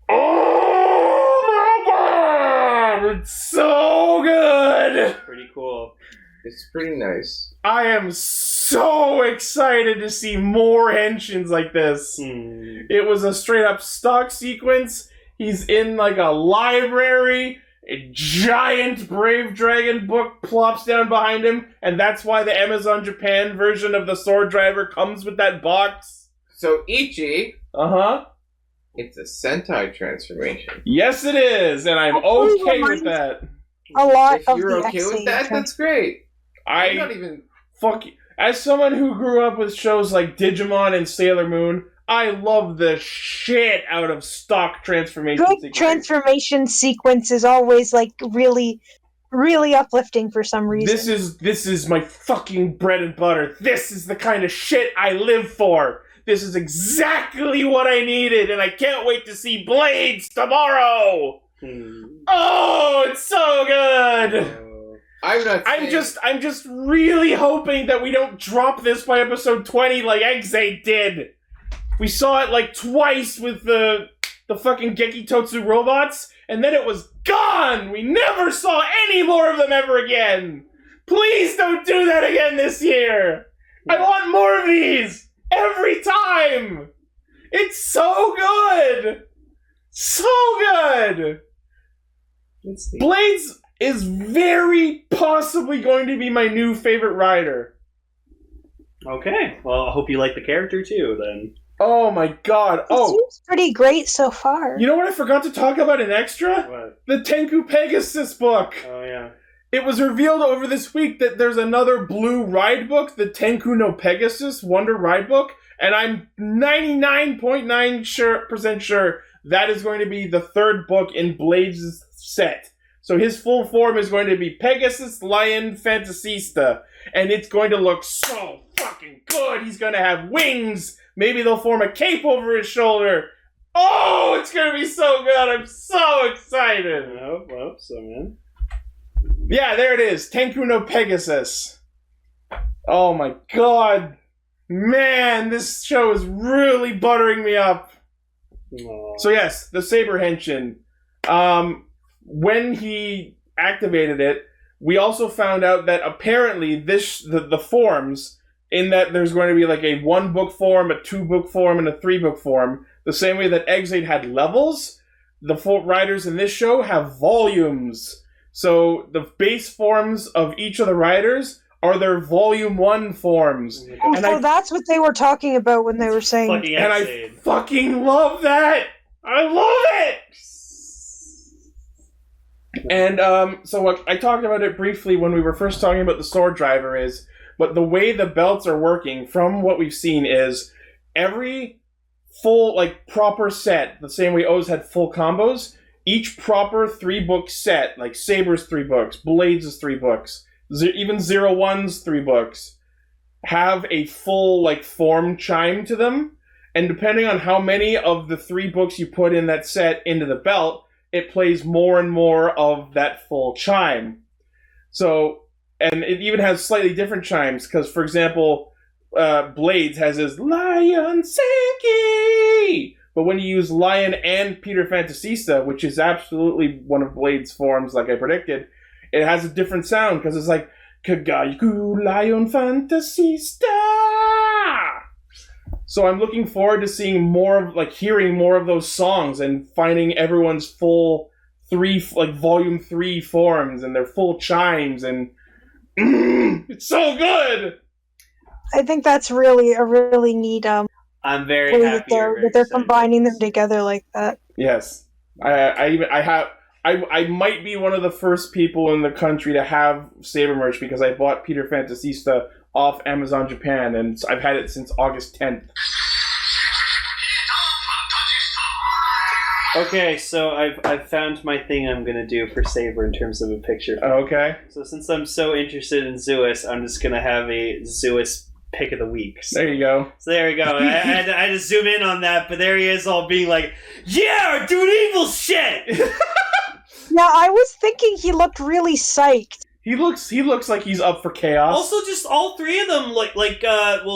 Oh my god! It's so good! Pretty cool. It's pretty nice. I am so excited to see more henshins like this. It was a straight up stock sequence. He's in like a library. A giant Brave Dragon book plops down behind him, and that's why the Amazon Japan version of the Sword Driver comes with that box. So Ichi, it's a Sentai transformation. Yes, it is, and I'm Hopefully okay with reminds- that. A lot If of you're the okay with XA that, that's great. I'm not even... Fuck you. As someone who grew up with shows like Digimon and Sailor Moon, I love the shit out of stock transformation good sequences. transformation sequence is always like really, really uplifting for some reason. This is my fucking bread and butter. This is the kind of shit I live for. This is exactly what I needed, and I can't wait to see Blades tomorrow! Oh, it's so good! I'm just really hoping that we don't drop this by episode 20 like Exate did. We saw it like twice with the fucking Gekitotsu robots, and then it was gone! We never saw any more of them ever again! Please don't do that again this year! I want more of these! Every time! It's so good! So good! Blades is very possibly going to be my new favorite rider. Okay, well, I hope you like the character too, then. Oh my god. It seems pretty great so far. You know what I forgot to talk about in extra? What? The Tenku Pegasus book. Oh, yeah. It was revealed over this week that there's another blue ride book, the Tenku no Pegasus Wonder Ride Book, and I'm 99.9% sure that is going to be the third book in Blades' set. So his full form is going to be Pegasus Lion Fantasista, and it's going to look so fucking good. He's going to have wings. Maybe they'll form a cape over his shoulder. Oh, it's going to be so good. I'm so excited. Oh, so man. Yeah, there it is. Tenku no Pegasus. Oh my god. Man, this show is really buttering me up. Aww. So yes, the Saber Henshin. When he activated it, we also found out that apparently the forms, in that there's going to be like a 1-book form, a 2-book form, and a 3-book form, the same way that Exate had levels, the riders in this show have volumes. So the base forms of each of the riders are their volume 1 forms. Oh, so that's what they were talking about when they were saying... And I fucking love that! I love it! And so what I talked about it briefly when we were first talking about the sword driver is, but the way the belts are working, from what we've seen, is every full, like, proper set, the same way O's had full combos, each proper 3-book set, like Saber's 3 books, Blades' is 3 books, even 01's 3 books, have a full, like, form chime to them, and depending on how many of the 3 books you put in that set into the belt, it plays more and more of that full chime. So, and it even has slightly different chimes, because, for example, Blades has his Lion Senki! But when you use Lion and Peter Fantasista, which is absolutely one of Blades' forms, like I predicted, it has a different sound, because it's like, Kagaiku Lion Fantasista! So I'm looking forward to seeing more of, like, hearing more of those songs and finding everyone's full volume 3 forms and their full chimes, and it's so good. I think that's really a really neat I'm very way happy that they're combining them together like that. Yes, I might be one of the first people in the country to have Saber merch because I bought Peter Fantasista off Amazon Japan, and I've had it since August 10th. Okay, so I've found my thing I'm gonna do for Saber in terms of a picture. Okay. So since I'm so interested in Zeus, I'm just gonna have a Zeus pick of the week. There you go. So there we go. I had to zoom in on that, but there he is, all being like, "Yeah, doing evil shit." Yeah, I was thinking he looked really psyched. He looks like he's up for chaos. Also, just all 3 of them,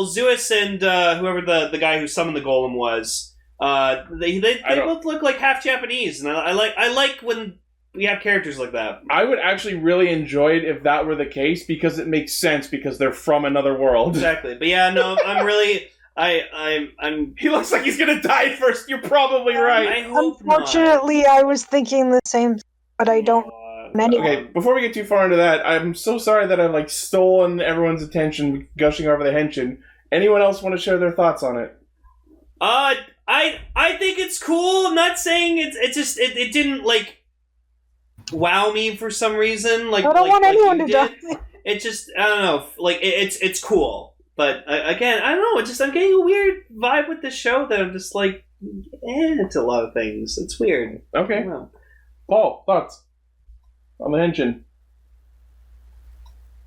Zeus and whoever the guy who summoned the golem was. They both look like half Japanese, and I like when we have characters like that. I would actually really enjoy it if that were the case, because it makes sense because they're from another world. Exactly, but yeah, no, I'm really I'm. He looks like he's gonna die first. You're probably right. I hope Unfortunately, not. I was thinking the same, but I don't. Okay, before we get too far into that, I'm so sorry that I've stolen everyone's attention gushing over the henshin. Anyone else want to share their thoughts on it? I think it's cool. I'm not saying it didn't wow me for some reason. I don't want anyone to die. It just, I don't know. It's cool, but again, I don't know. I'm getting a weird vibe with this show that I'm just it's a lot of things. It's weird. Okay. Paul, thoughts on the henshin?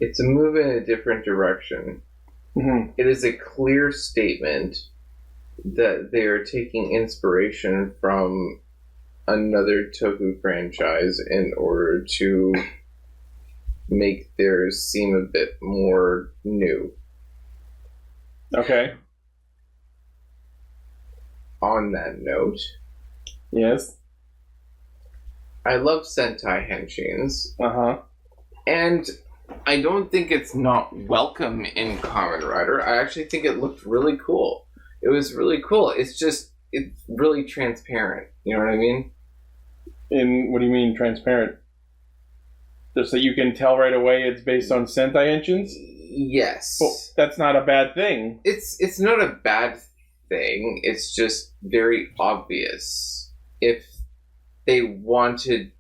It's a move in a different direction. Mm-hmm. It is a clear statement that they are taking inspiration from another Toku franchise in order to make theirs seem a bit more new. Okay. On that note, Yes. I love Sentai henshins, Uh-huh. and I don't think it's not welcome in Kamen Rider. I actually think it looked really cool. It was really cool. It's really transparent. You know what I mean? What do you mean transparent? Just so you can tell right away it's based on Sentai engines? Yes. Well, that's not a bad thing. It's not a bad thing. It's just very obvious. If they wanted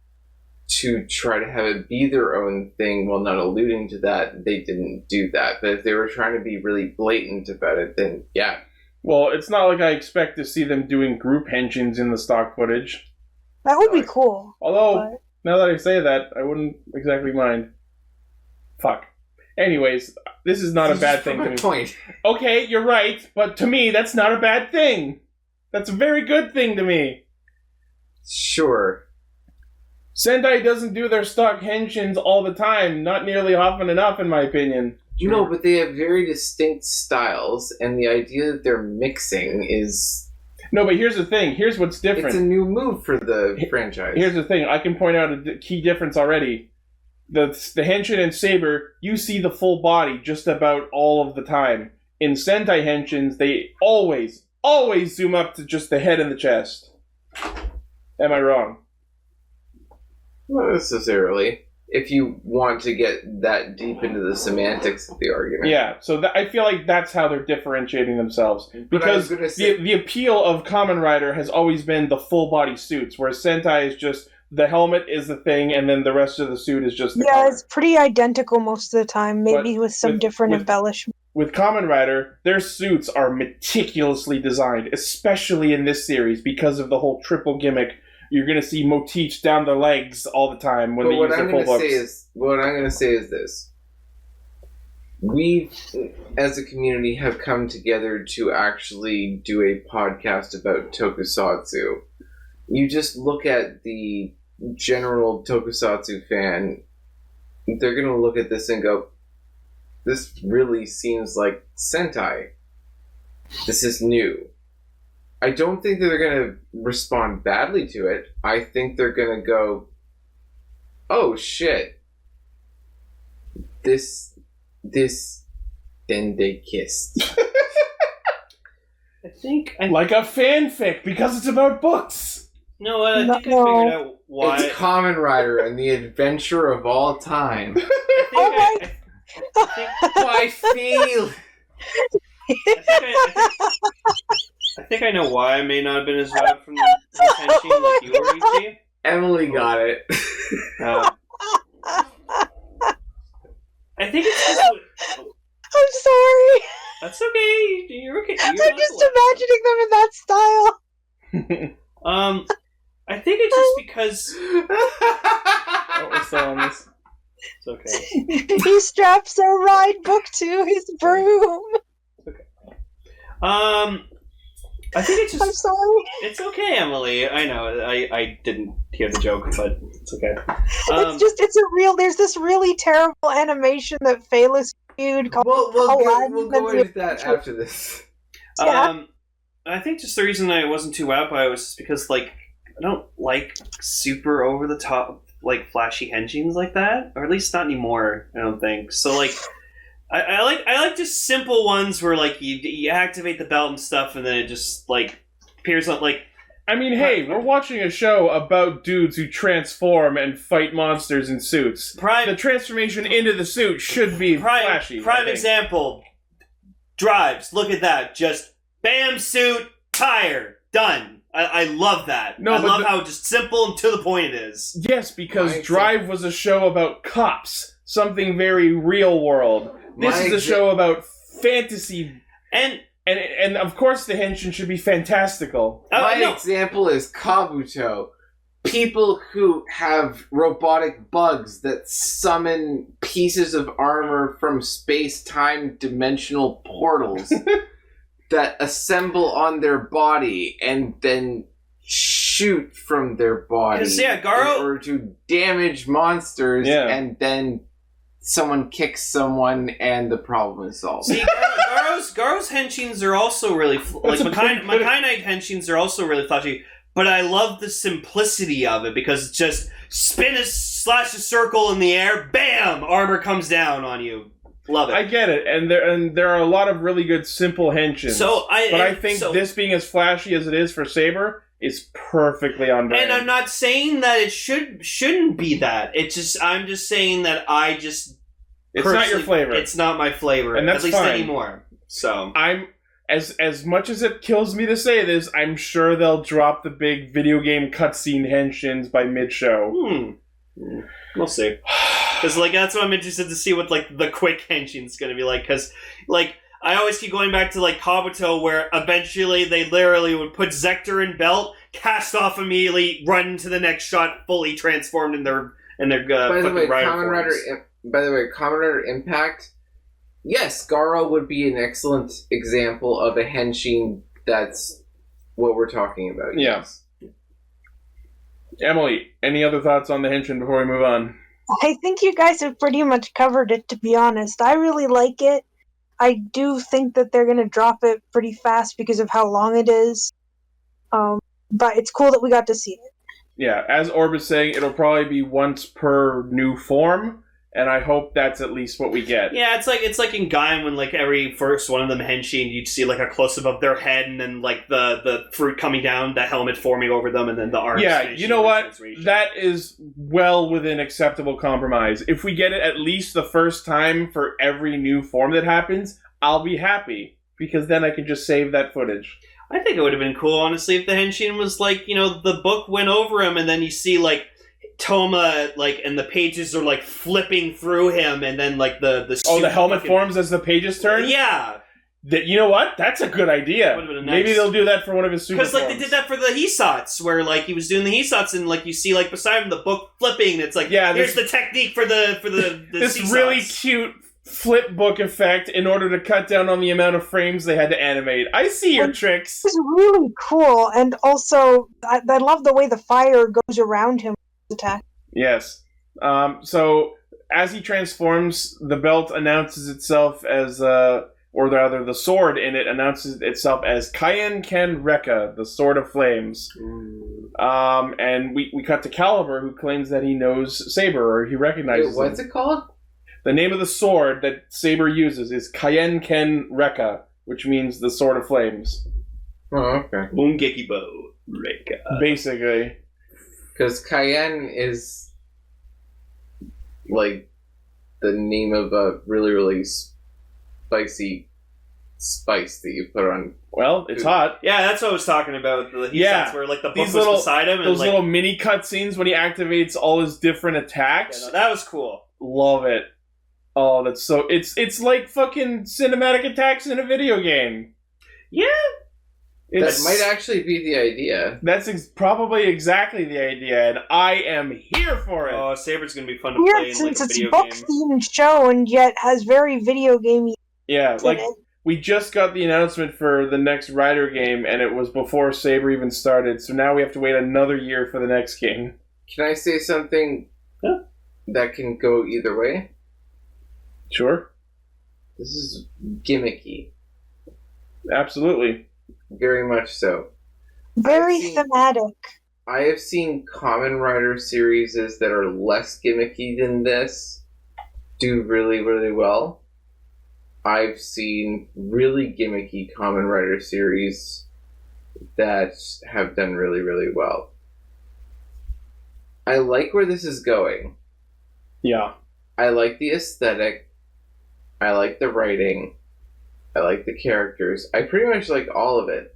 to try to have it be their own thing while not alluding to that, they didn't do that. But if they were trying to be really blatant about it, then yeah. Well, it's not like I expect to see them doing group henshins in the stock footage. That would be cool. Although, but- now that I say that, I wouldn't exactly mind. Fuck. Anyways, this is not a bad thing to me. Point. Okay, you're right, but to me, that's not a bad thing. That's a very good thing to me. Sure. Sentai doesn't do their stock henshins all the time, not nearly often enough, in my opinion. No, but they have very distinct styles, and the idea that they're mixing is... No, but here's the thing. Here's what's different. It's a new move for the franchise. Here's the thing. I can point out a key difference already. The Henshin and Saber, you see the full body just about all of the time. In Sentai Henshins, they always zoom up to just the head and the chest. Am I wrong? Not necessarily. If you want to get that deep into the semantics of the argument. Yeah, so I feel like that's how they're differentiating themselves. Because the appeal of Kamen Rider has always been the full body suits, whereas Sentai is just the helmet is the thing, and then the rest of the suit is just the color. It's pretty identical most of the time, maybe with some different embellishments. With Kamen Rider, their suits are meticulously designed, especially in this series, because of the whole triple gimmick. You're going to see motifs down the legs all the time when they use their full books. What I'm going to say is this. We, as a community, have come together to actually do a podcast about tokusatsu. You just look at the general tokusatsu fan, they're going to look at this and go, this really seems like Sentai. This is new. I don't think that they're going to respond badly to it. I think they're going to go, oh shit. This, then they kissed. I think... Like a fanfic, because it's about books! No, I think I figured out why... It's Kamen Rider and the adventure of all time. I feel... I think I know why I may not have been as wrapped from the attention like you were, Ichi. Emily got it. I think it's just... I'm sorry. That's okay. You're okay. I'm just imagining them in that style. I think it's just because... Oh, we're still on this. It's okay. He straps a ride book to his broom. Okay. I think it's just... I'm sorry. It's okay, Emily. I know. I didn't hear the joke, but it's okay. There's this really terrible animation that Phalus viewed called we'll go into that after this. Yeah. I think just the reason I wasn't too wowed by it was just because, like, I don't like super over the top, like, flashy henshins like that, or at least not anymore. I don't think so. Like, I like just simple ones where like you activate the belt and stuff, and then it just like appears on like. I mean, hey, we're watching a show about dudes who transform and fight monsters in suits. The transformation into the suit should be flashy. Prime example. Drives. Look at that. Just bam, suit, tire, done. I love that. No, I love how just simple and to the point it is. Yes, because Drive was a show about cops. Something very real world. This is a show about fantasy. And of course the henshin should be fantastical. My example is Kabuto. People who have robotic bugs that summon pieces of armor from space-time dimensional portals. that assemble on their body and then shoot from their body 'Cause, yeah, Garo- in order to damage monsters, and then someone kicks someone and the problem is solved. See, Garo's henshins are also really like Mechanic henshins are also really flashy, but I love the simplicity of it because it's just spin slash a circle in the air, bam, armor comes down on you. Love it. I get it, and there are a lot of really good simple henshins. But I think this being as flashy as it is for Saber is perfectly on brand. And I'm not saying that it shouldn't be that. I'm just saying that it's not your flavor. It's not my flavor, and that's at least fine. anymore. So I'm as much as it kills me to say this, I'm sure they'll drop the big video game cutscene henshins by mid-show. We'll see. Because that's what I'm interested to see what the quick henshin's going to be like. Because I always keep going back to Kabuto, where eventually they literally would put Zector in belt, cast off immediately, run to the next shot, fully transformed in their By the way, rider Kamen Rider Impact. Yes, Garo would be an excellent example of a henshin. That's what we're talking about. Yeah. Yes. Emily, any other thoughts on the henshin before we move on? I think you guys have pretty much covered it, to be honest. I really like it. I do think that they're going to drop it pretty fast because of how long it is. But it's cool that we got to see it. Yeah, as Orb is saying, it'll probably be once per new form, and I hope that's at least what we get. Yeah, it's like in Gaim when every first one of them henshin, you'd see a close up of their head, and then the fruit coming down, the helmet forming over them, and then the arms. Yeah, you know what? That is well within acceptable compromise. If we get it at least the first time for every new form that happens, I'll be happy, because then I can just save that footage. I think it would have been cool, honestly, if the henshin was the book went over him, and then you see Toma, and the pages are flipping through him, and then the helmet forms as the pages turn? Yeah. You know what? That's a good idea. Maybe they'll do that for one of his super forms. Because they did that for the Hisats, where he was doing the Hisats, and you see beside him the book flipping, and it's here's the technique for the this Hisats. Really cute flip book effect in order to cut down on the amount of frames they had to animate. I see your tricks. It's really cool, and also I love the way the fire goes around him attack. Yes. So as he transforms, the belt announces itself as or rather the sword in it announces itself as Kaien Ken Rekka, the Sword of Flames. And we cut to Caliber, who claims that he knows Saber, or he recognizes what's him. it called? The name of the sword that Saber uses is Kaien Ken Rekka, which means the Sword of Flames. Oh, okay. Bungekibo Rekka. Basically. Because Cayenne is the name of a really, really spicy spice that you put on. Well, it's hot. Yeah, that's what I was talking about. The Hisats where the book was beside him. Those little mini cutscenes when he activates all his different attacks. Yeah, no, that was cool. Love it. Oh, that's so... It's like fucking cinematic attacks in a video game. Yeah. That might actually be the idea. That's probably exactly the idea, and I am here for it. Oh, Saber's gonna be fun to play in since a it's video book game. themed show and yet has very video gamey. Yeah, we just got the announcement for the next Rider game, and it was before Saber even started, so now we have to wait another year for the next game. Can I say something that can go either way? Sure. This is gimmicky. Absolutely. Very much so. Very thematic. I have seen Kamen Rider series that are less gimmicky than this do really, really well. I've seen really gimmicky Kamen Rider series that have done really, really well. I like where this is going. Yeah. I like the aesthetic. I like the writing. I like the characters. I pretty much like all of it.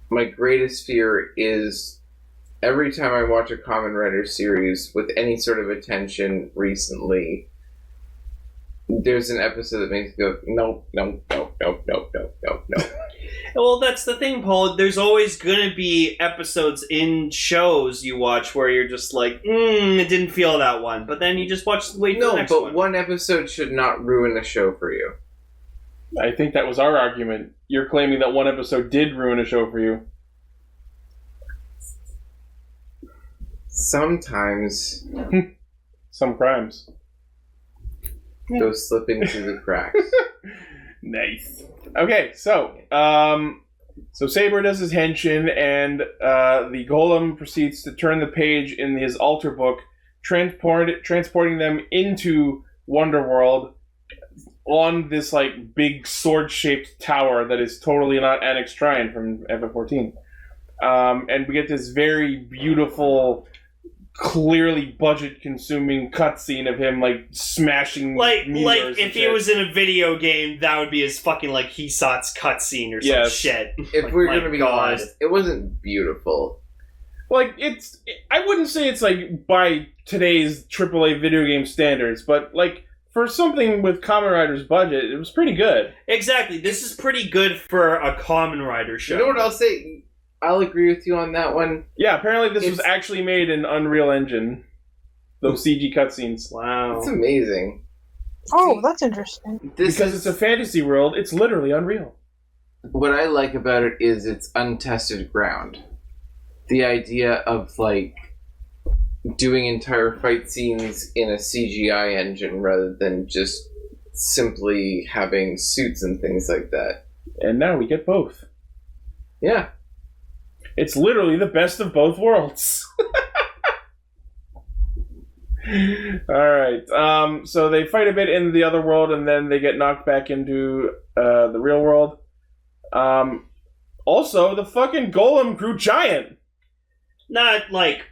My greatest fear is every time I watch a Kamen Rider series with any sort of attention recently, there's an episode that makes me go, no. Well, that's the thing, Paul. There's always going to be episodes in shows you watch where you're just like, it didn't feel that one. But then you just wait for the next one. No, but one episode should not ruin a show for you. I think that was our argument. You're claiming that one episode did ruin a show for you. Sometimes Some crimes. those slip into the cracks. Nice. Okay, so Saber does his henshin, and the golem proceeds to turn the page in his altar book, transporting them into Wonderworld on this like big sword-shaped tower that is totally not Annex Trine from FF14. And we get this very beautiful, clearly budget-consuming cutscene of him like smashing mirrors if he was in a video game, that would be his fucking like Hisat's cutscene or some shit. If Like, we're my gonna be God. honest, it wasn't beautiful. Like, I wouldn't say it's like by today's AAA video game standards, but like for something with Kamen Rider's budget, it was pretty good. Exactly. This is pretty good for a Kamen Rider show. You know what I'll say? I'll agree with you on that one. Yeah, apparently this was actually made in Unreal Engine. Those CG cutscenes. Wow. It's amazing. Oh, that's interesting. Because it's a fantasy world, it's literally unreal. What I like about it is it's untested ground. The idea of, like, doing entire fight scenes in a CGI engine rather than just simply having suits and things like that. And now we get both. Yeah. It's literally the best of both worlds. Alright, so they fight a bit in the other world, and then they get knocked back into the real world. Also, the fucking golem grew giant. Not like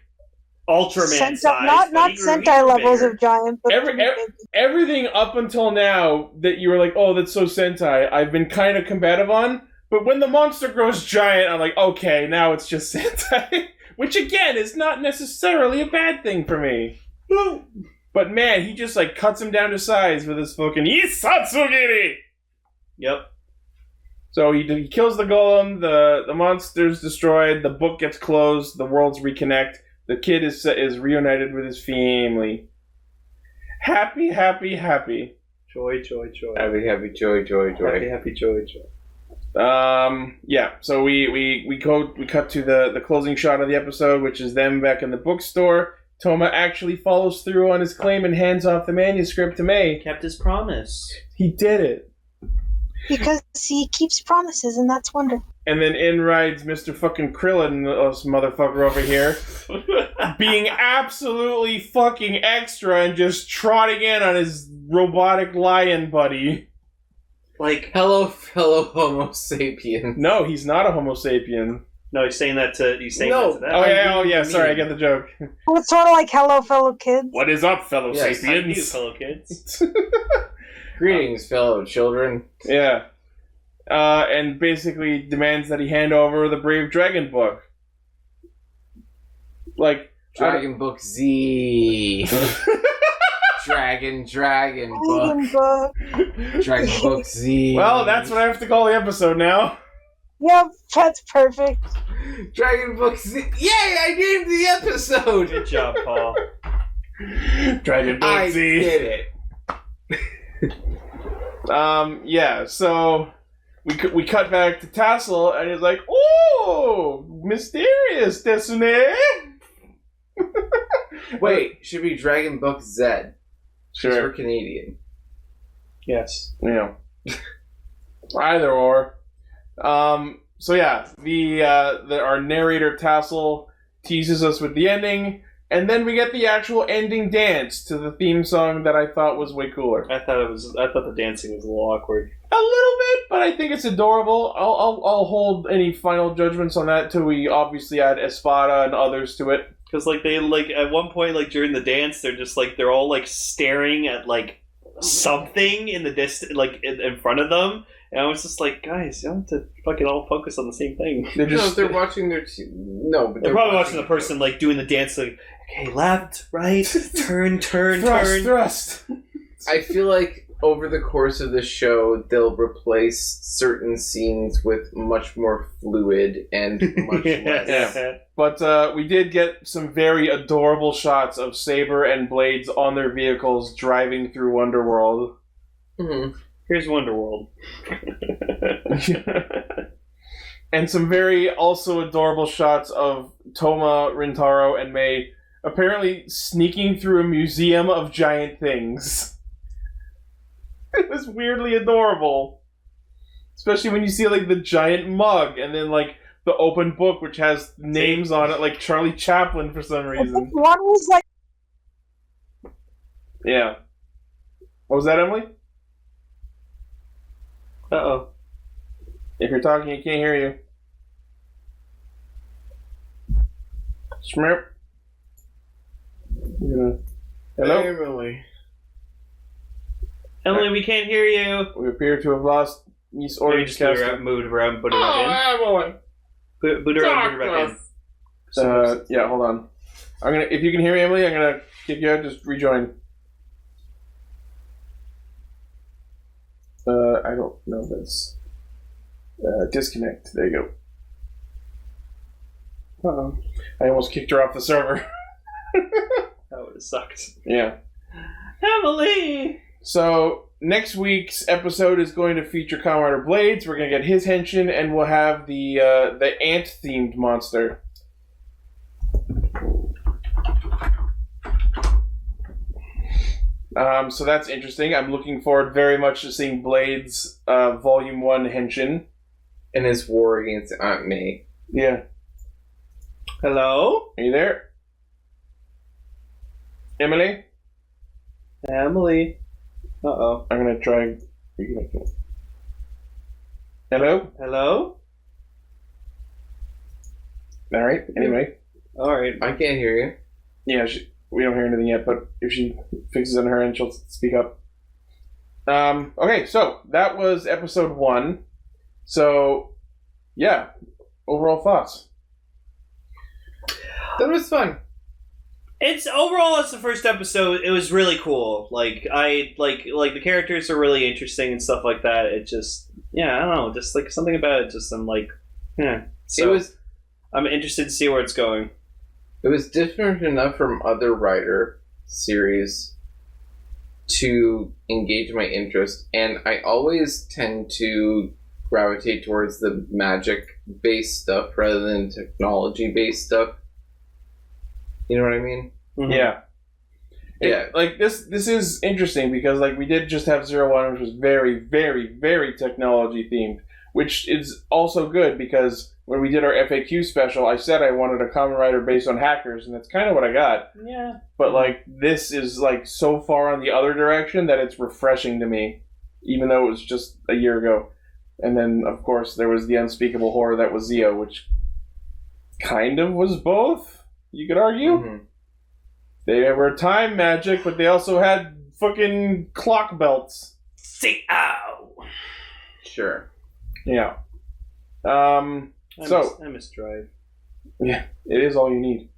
Ultraman size. Not but he grew Sentai levels bigger. of giant, but Everything up until now that you were like, oh, that's so Sentai, I've been kind of combative on. But when the monster grows giant, I'm like, okay, now it's just Sentai. Which, again, is not necessarily a bad thing for me. But man, he just, like, cuts him down to size with his fucking Isatsugiri! Yep. So he kills the golem, the monster's destroyed, the book gets closed, the worlds reconnect, the kid is reunited with his family. Happy, happy, happy. Joy, joy, joy. Happy, happy, joy, joy, joy. Happy, happy, joy, joy. Yeah, so we cut to the closing shot of the episode, which is them back in the bookstore. Toma actually follows through on his claim and hands off the manuscript to May. Kept his promise. He did it. because he keeps promises, and that's wonderful. And then in rides Mr. fucking Krillin, this motherfucker over here, being absolutely fucking extra and just trotting in on his robotic lion buddy. Like, hello, fellow Homo sapien. No, he's not a Homo sapien. No, he's saying that to that. Oh yeah, sorry, I get the joke. Well, it's sort of like hello, fellow kids. What is up, fellow Yes, how do you do, sapiens? fellow kids? Greetings, fellow children. Yeah. And basically demands that he hand over the Brave Dragon book. Like, Dragon Book Z. Dragon book. Dragon Book Z. well, that's what I have to call the episode now. Yep, that's perfect. Dragon Book Z. Yay, I named the episode! Good job, Paul. Dragon book I Z. did it. Yeah, so we cut back to Tassel, and he's like, "Oh, mysterious, desune." Wait, should be Dragon Book Z. Sure. We're Canadian. Yes. Yeah. Either or. So yeah, our narrator Tassel teases us with the ending, and then we get the actual ending dance to the theme song that I thought was way cooler. I thought the dancing was a little awkward. A little bit, but I think it's adorable. I'll hold any final judgments on that till we obviously add Espada and others to it. Because they at one point during the dance they're all staring at something in the distance in front of them, and I was just like, guys, you don't have to fucking all focus on the same thing. They're watching their but they're probably watching the person doing the dance okay, left, right, turn, Thrust. I feel like over the course of the show, they'll replace certain scenes with much more fluid and much less. Yeah. But we did get some very adorable shots of Saber and Blades on their vehicles driving through Wonderworld. Mm-hmm. Here's Wonderworld. And some very also adorable shots of Toma, Rintaro, and Mei apparently sneaking through a museum of giant things. It was weirdly adorable. Especially when you see, like, the giant mug, and then, like, the open book, which has names on it, like Charlie Chaplin for some reason. One was like... Yeah. What was that, Emily? Uh-oh. If you're talking, I can't hear you. Schmerp. Hello? Emily. Emily, we can't hear you. We appear to have lost Miss Maybe Orange just move Caster. around, and put it back in. Boot around, put it back in. Yeah, hold on. If you can hear me, Emily, I'm gonna kick you out. Just rejoin. I don't know this. Disconnect. There you go. Uh-oh. I almost kicked her off the server. That would have sucked. Yeah. Emily! So, next week's episode is going to feature Kamen Rider Blades. We're going to get his henshin, and we'll have the ant-themed monster. So that's interesting. I'm looking forward very much to seeing Blades' Volume 1 henshin. And his war against Aunt May. Yeah. Hello? Are you there? Emily? Emily. Uh-oh. I'm going to try reconnecting. Hello? Hello? Alright, anyway. Alright. I can't hear you. Yeah, we don't hear anything yet, but if she fixes it on her end, she'll speak up. Okay, so that was episode 1. So, yeah, overall thoughts. That was fun. It's overall, as the first episode, it was really cool. Like the characters are really interesting and stuff like that. It just, yeah, I don't know, just like something about it. Just I'm like, yeah. So I'm interested to see where it's going. It was different enough from other Rider series to engage my interest, and I always tend to gravitate towards the magic-based stuff rather than technology-based stuff. You know what I mean? Mm-hmm. Yeah. Yeah. Like, this is interesting because, like, we did just have 01, which was very, very, very technology-themed, which is also good because when we did our FAQ special, I said I wanted a Kamen Rider based on hackers, and that's kind of what I got. Yeah. But, like, this is, like, so far on the other direction that it's refreshing to me, even though it was just a year ago. And then, of course, there was the unspeakable horror that was Zeo, which kind of was both, you could argue. Mm-hmm. They were time magic, but they also had fucking clock belts. See, ow! Sure. Yeah. I miss Drive. Yeah, it is all you need.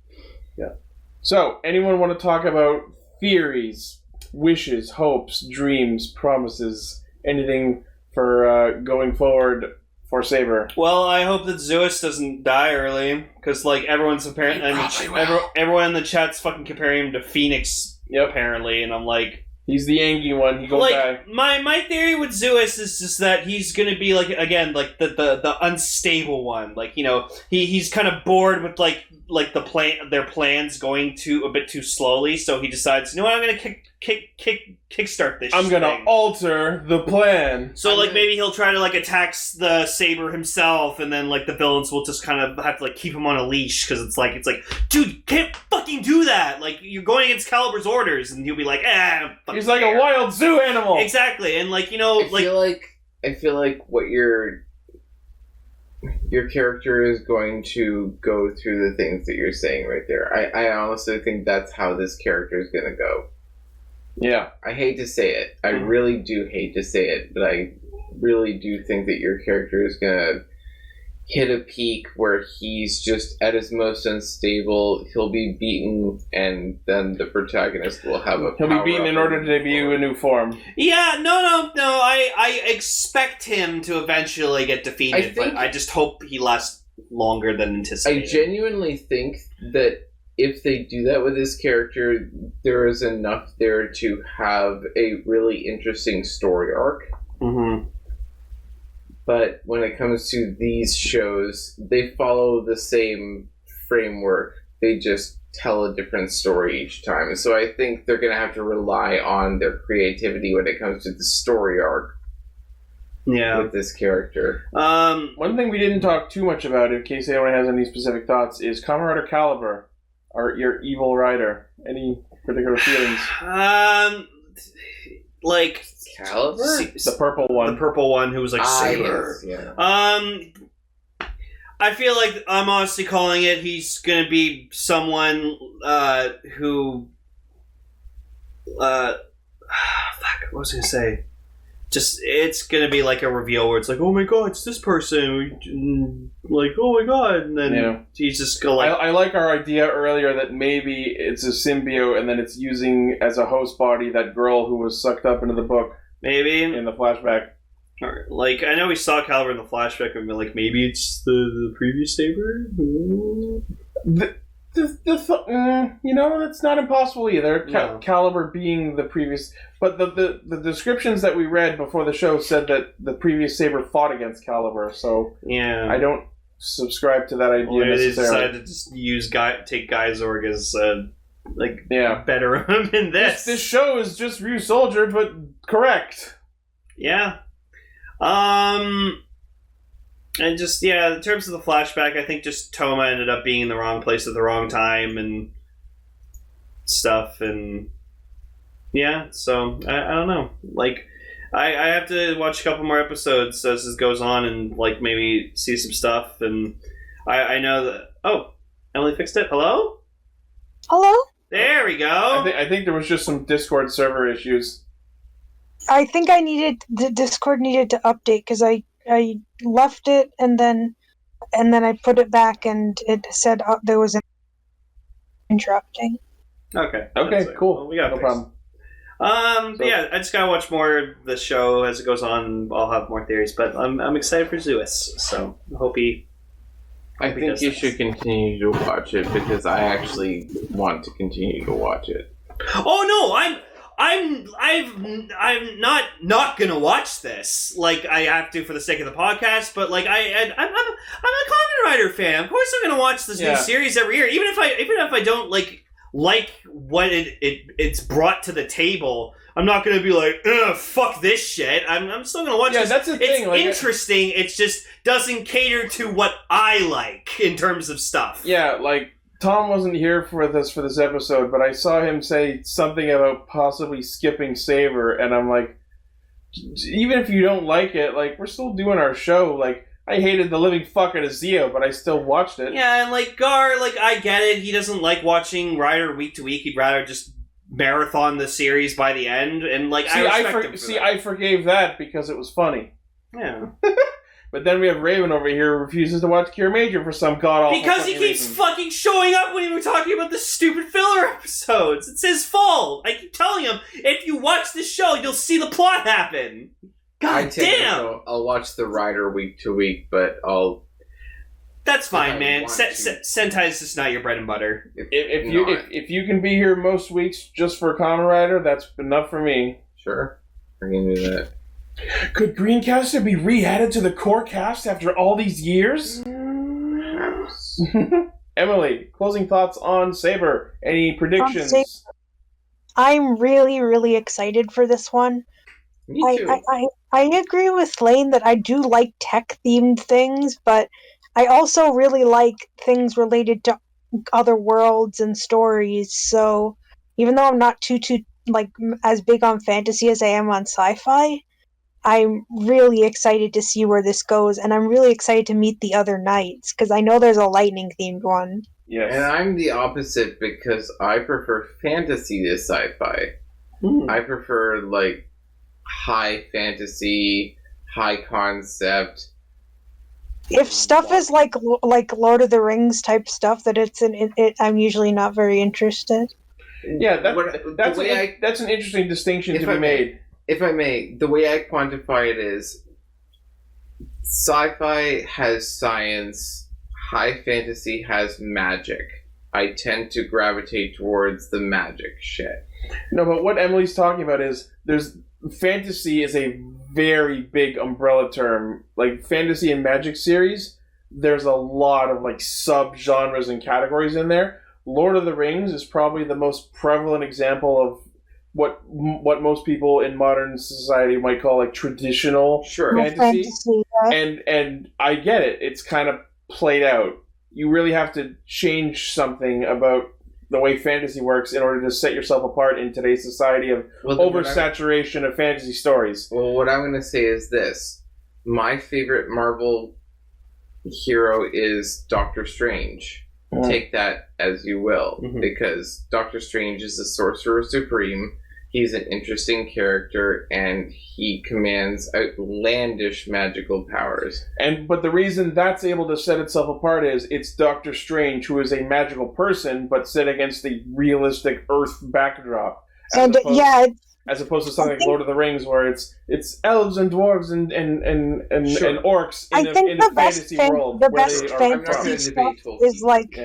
Yeah. So, anyone want to talk about theories, wishes, hopes, dreams, promises, anything for going forward for Saber? Well, I hope that Zeus doesn't die early, because like everyone's apparently everyone in the chat's fucking comparing him to Phoenix. Yep. Apparently, and I'm like, he's the Angie one. He gonna die. My theory with Zeus is just that he's gonna be like, again, like the unstable one. Like, you know, he's kind of bored with like their plans going a bit too slowly, so he decides, you know what, I'm gonna kickstart this. I'm gonna alter the plan. So like maybe he'll try to like attack the Saber himself, and then like the villains will just kind of have to like keep him on a leash because it's like, dude, can't fucking do that. Like, you're going against Caliber's orders, and he'll be like, he's like a wild zoo animal. Exactly, and like, you know, I feel like what your character is going to go through the things that you're saying right there. I honestly think that's how this character is going to go. Yeah. I hate to say it. I really do hate to say it, but I really do think that your character is going to hit a peak where he's just at his most unstable. He'll be beaten, and then the protagonist will have a He'll be beaten in order to debut a new form. Yeah, no. I expect him to eventually get defeated, but I just hope he lasts longer than anticipated. I genuinely think that if they do that with his character, there is enough there to have a really interesting story arc. Mm-hmm. But when it comes to these shows, they follow the same framework. They just tell a different story each time. So I think they're going to have to rely on their creativity when it comes to the story arc with this character. One thing we didn't talk too much about, in case anyone has any specific thoughts, is Kamen Rider Caliber, your evil rider. Any particular feelings? Like Caliber? The purple one. The purple one who was like Saber. Yes, yeah. I feel like I'm honestly calling it. He's gonna be someone who. Fuck. What was I gonna say? Just it's gonna be like a reveal where it's like, oh my god, it's this person. Like, oh my god, and then he's just go like. I like our idea earlier that maybe it's a symbiote, and then it's using as a host body that girl who was sucked up into the book. Maybe in the flashback. Or, like, I know we saw Caliber in the flashback, and like maybe it's the previous Saber. That's not impossible either. No. Caliber being the previous, but the descriptions that we read before the show said that the previous Saber fought against Caliber. So I don't subscribe to that idea necessarily. They decided to just take Geizorg as better him in this. This show is just Ryu Soldier, but correct. Yeah. And just, in terms of the flashback, I think just Toma ended up being in the wrong place at the wrong time and stuff, and so, I don't know. Like, I have to watch a couple more episodes as this goes on and, like, maybe see some stuff, and I know that... Oh, Emily fixed it. Hello? Hello? There we go! I think there was just some Discord server issues. I think the Discord needed to update because I left it and then I put it back and it said there was an interrupting. Okay, cool. Well, we got no problem. I just gotta watch more of the show as it goes on. I'll have more theories, but I'm excited for Zeus. So I hope I think you should continue to watch it because I actually want to continue to watch it. Oh no, I'm not gonna watch this. Like, I have to for the sake of the podcast, but like I'm a Kamen Rider fan. Of course, I'm gonna watch this new series every year, even if I don't like what it's brought to the table. I'm not gonna be like, ugh, fuck this shit. I'm still gonna watch this. That's the thing. It's interesting. It just doesn't cater to what I like in terms of stuff. Yeah, like. Tom wasn't here for this episode, but I saw him say something about possibly skipping Saber, and I'm like, even if you don't like it, like, we're still doing our show. Like, I hated the living fuck out of Zio, but I still watched it. Yeah, and like Gar, like, I get it. He doesn't like watching Rider week to week. He'd rather just marathon the series by the end, and like, I forgave that because it was funny. Yeah. But then we have Raven over here who refuses to watch Kiramager for some god-awful because he keeps reason. fucking showing up when we were talking about the stupid filler episodes. It's his fault. I keep telling him, if you watch this show, you'll see the plot happen. God damn! I'll watch the Rider week to week, but That's fine, man. Sentai is just not your bread and butter. If you can be here most weeks just for Kamen Rider, that's enough for me. Sure. I can do that. Could Greencaster be re-added to the core cast after all these years? Emily, closing thoughts on Saber. Any predictions? I'm really, really excited for this one. Me too. I agree with Lane that I do like tech-themed things, but I also really like things related to other worlds and stories. So even though I'm not too like as big on fantasy as I am on sci-fi, I'm really excited to see where this goes, and I'm really excited to meet the other knights, because I know there's a lightning-themed one. Yes. And I'm the opposite, because I prefer fantasy to sci-fi. I prefer, like, high fantasy, high concept. If stuff is like Lord of the Rings type stuff, that I'm usually not very interested. Yeah, that's an interesting distinction to be made. If I may, the way I quantify it is sci-fi has science, high fantasy has magic. I tend to gravitate towards the magic shit. No, but what Emily's talking about is fantasy is a very big umbrella term. Like, fantasy and magic series, there's a lot of, like, sub-genres and categories in there. Lord of the Rings is probably the most prevalent example of what most people in modern society might call, like, traditional fantasy. Yeah. And I get it. It's kind of played out. You really have to change something about the way fantasy works in order to set yourself apart in today's society of oversaturation of fantasy stories. Well, what I'm going to say is this. My favorite Marvel hero is Doctor Strange. Take that as you will, because Doctor Strange is the Sorcerer Supreme. He's an interesting character, and he commands outlandish magical powers. But the reason that's able to set itself apart is it's Doctor Strange, who is a magical person, but set against the realistic Earth backdrop. As opposed to something like Lord of the Rings, where it's elves and dwarves and orcs in a fantasy world. The best fantasy stuff is like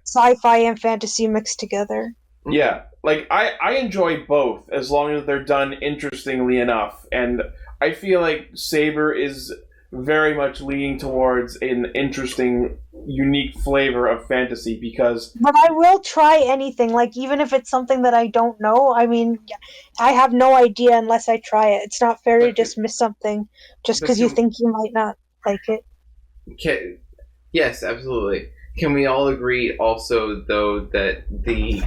sci-fi and fantasy mixed together. Yeah, like I enjoy both as long as they're done interestingly enough, and I feel like Saber is very much leaning towards an interesting, unique flavor of fantasy because... But I will try anything, like, even if it's something that I don't know. I mean, I have no idea unless I try it. It's not fair to dismiss something just because you think you might not like it. Yes, absolutely. Can we all agree also, though, that the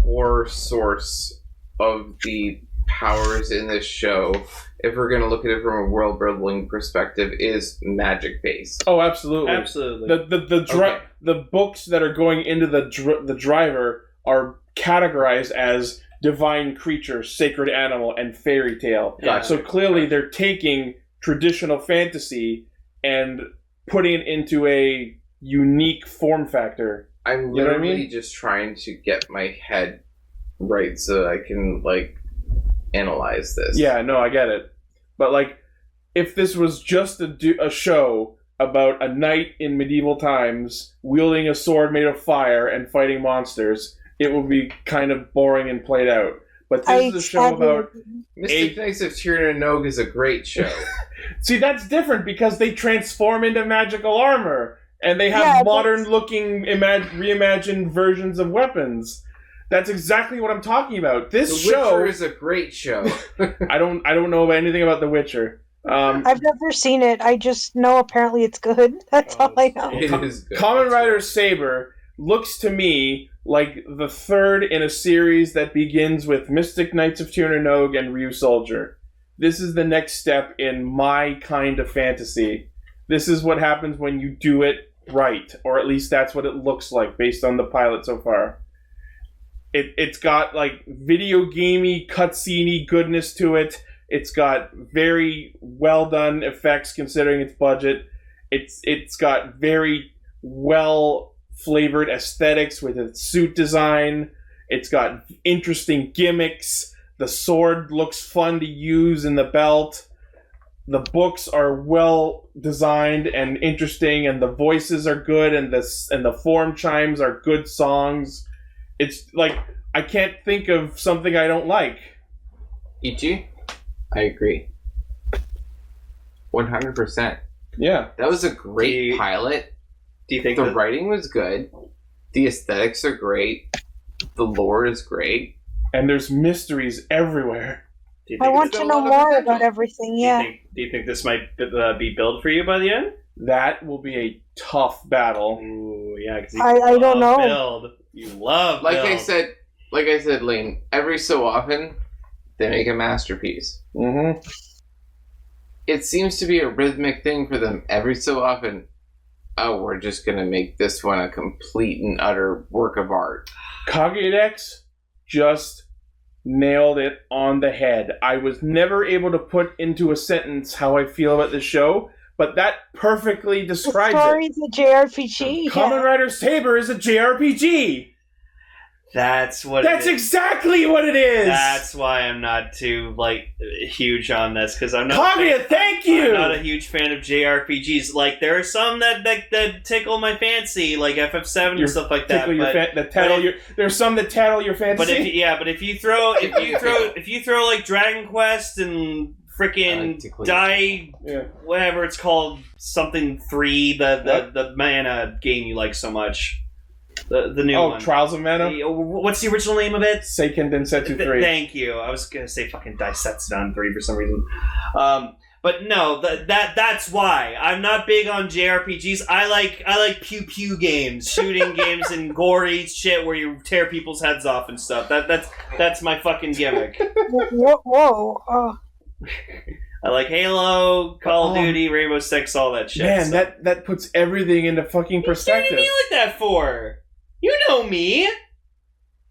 core source of the powers in this show, if we're going to look at it from a world building perspective, is magic based? Oh, absolutely. Absolutely. The books that are going into the driver are categorized as divine creature, sacred animal, and fairy tale. Gotcha. So clearly they're taking traditional fantasy and putting it into a unique form factor. I'm literally just trying to get my head right so I can, like, analyze this. Yeah, no, I get it. But, like, if this was just a show about a knight in medieval times wielding a sword made of fire and fighting monsters, it would be kind of boring and played out. But this is a show about... Mystic Knights of Tir na Nog is a great show. See, that's different because they transform into magical armor. And they have modern-looking, reimagined versions of weapons. That's exactly what I'm talking about. The Witcher is a great show. I don't know anything about The Witcher. I've never seen it. I just know apparently it's good. That's all I know. It is good. Kamen Rider Saber looks to me like the third in a series that begins with Mystic Knights of Tir na Nog and Ryu Soldier. This is the next step in my kind of fantasy. This is what happens when you do it right, or at least that's what it looks like based on the pilot so far. It's got like video gamey, cutscene-y goodness to it. It's got very well done effects considering its budget. It's got very well flavored aesthetics with its suit design. It's got interesting gimmicks. The sword looks fun to use in the belt. The books are well designed and interesting, and the voices are good, and the form chimes are good songs. It's like, I can't think of something I don't like. Ichi? I agree. 100%. Yeah. That was a great pilot. Do you think the writing was good? The aesthetics are great. The lore is great. And there's mysteries everywhere. I want to know more about everything, Do you think this might be billed for you by the end? That will be a tough battle. Ooh, yeah, because I don't know. Build. You love like build. I said, Lane, every so often, they make a masterpiece. Mm-hmm. It seems to be a rhythmic thing for them every so often. Oh, we're just going to make this one a complete and utter work of art. Kagedex just nailed it on the head. I was never able to put into a sentence how I feel about the show, but that perfectly describes it. The story's a JRPG. Kamen Rider Saber is a JRPG. That's exactly what it is. That's why I'm not too huge on this, because I'm not. Kaguya, thank you. I'm not a huge fan of JRPGs. Like, there are some that tickle my fancy, like FF7 and stuff like that. There's some that tattle your fancy. But if you throw like Dragon Quest and freaking whatever it's called, something 3, the mana game you like so much. The new one. Trials of Mana? What's the original name of it? Seiken Densetsu 3. Thank you. I was going to say fucking Daisetsu 3 for some reason. But no, that's why. I'm not big on JRPGs. I like pew-pew games, shooting games and gory shit where you tear people's heads off and stuff. That's my fucking gimmick. Whoa. I like Halo, Call of Duty, Rainbow Six, all that shit. Man, that puts everything into fucking perspective. What are you staring at me like that for? You know me.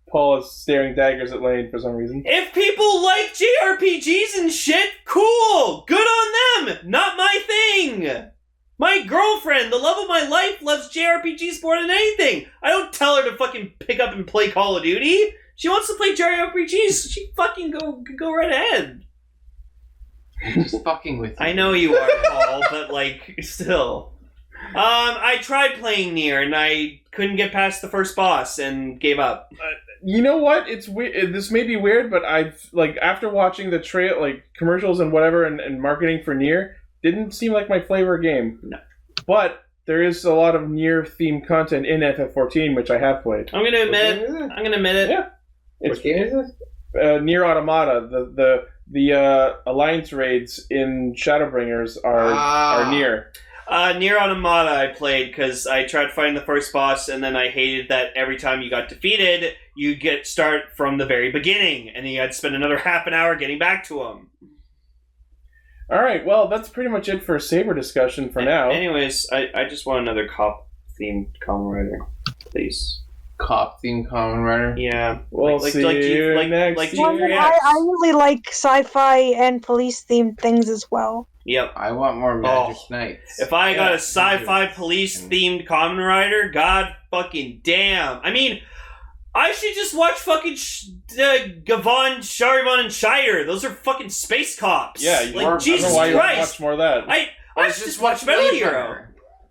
Paul is staring daggers at Lane for some reason. If people like JRPGs and shit, cool! Good on them! Not my thing! My girlfriend, the love of my life, loves JRPGs more than anything! I don't tell her to fucking pick up and play Call of Duty! She wants to play JRPGs, she fucking go right ahead. I'm just fucking with you. I know you are, Paul, but like, still. I tried playing Nier, and I couldn't get past the first boss, and gave up. You know what? It's weird. This may be weird, but I've after watching the commercials and whatever, and marketing for Nier, didn't seem like my flavor game. No. But there is a lot of Nier themed content in FF14, which I have played. I'm gonna admit it. Yeah. What game is this? Nier Automata. The Alliance raids in Shadowbringers are Nier. Nier Automata I played because I tried fighting the first boss, and then I hated that every time you got defeated, you start from the very beginning, and you had to spend another half an hour getting back to him. Alright, well, that's pretty much it for Saber discussion for now. Anyways, I just want another cop-themed Kamen Rider, please. Cop-themed Kamen Rider? Yeah. We'll see you next year. I really like sci-fi and police-themed things as well. Yep. I want more Magic Knights. If I got a sci-fi police-themed Kamen Rider, god fucking damn. I mean, I should just watch fucking Gavon, Sharivan, and Shire. Those are fucking space cops. Yeah, Jesus Christ. You watch more of that. I should just watch Metal Hero.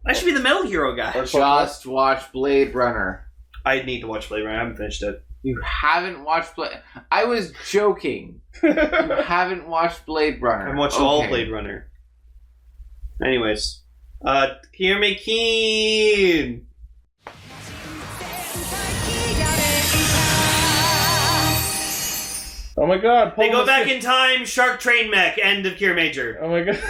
I should be the Metal Hero guy. Just watch Blade Runner. I need to watch Blade Runner. I haven't finished it. You haven't watched Blade... I was joking. You haven't watched Blade Runner. I've watched all Blade Runner. Anyways. Kirame Keen! Oh my god. They go back in time, Shark Train Mech, end of Kiramager. Oh my god.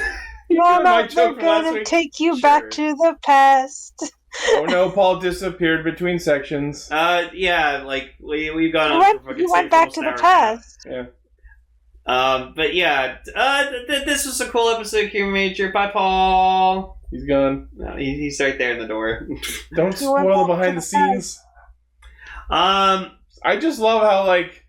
No, they're gonna take you back to the past. Oh no, Paul disappeared between sections. Yeah, like, we've gone on for fucking You went back to the past. Yeah. But yeah, this was a cool episode of Kiramager. Bye, Paul. He's gone. No, he's right there in the door. Don't spoil the behind the scenes. I just love how, like,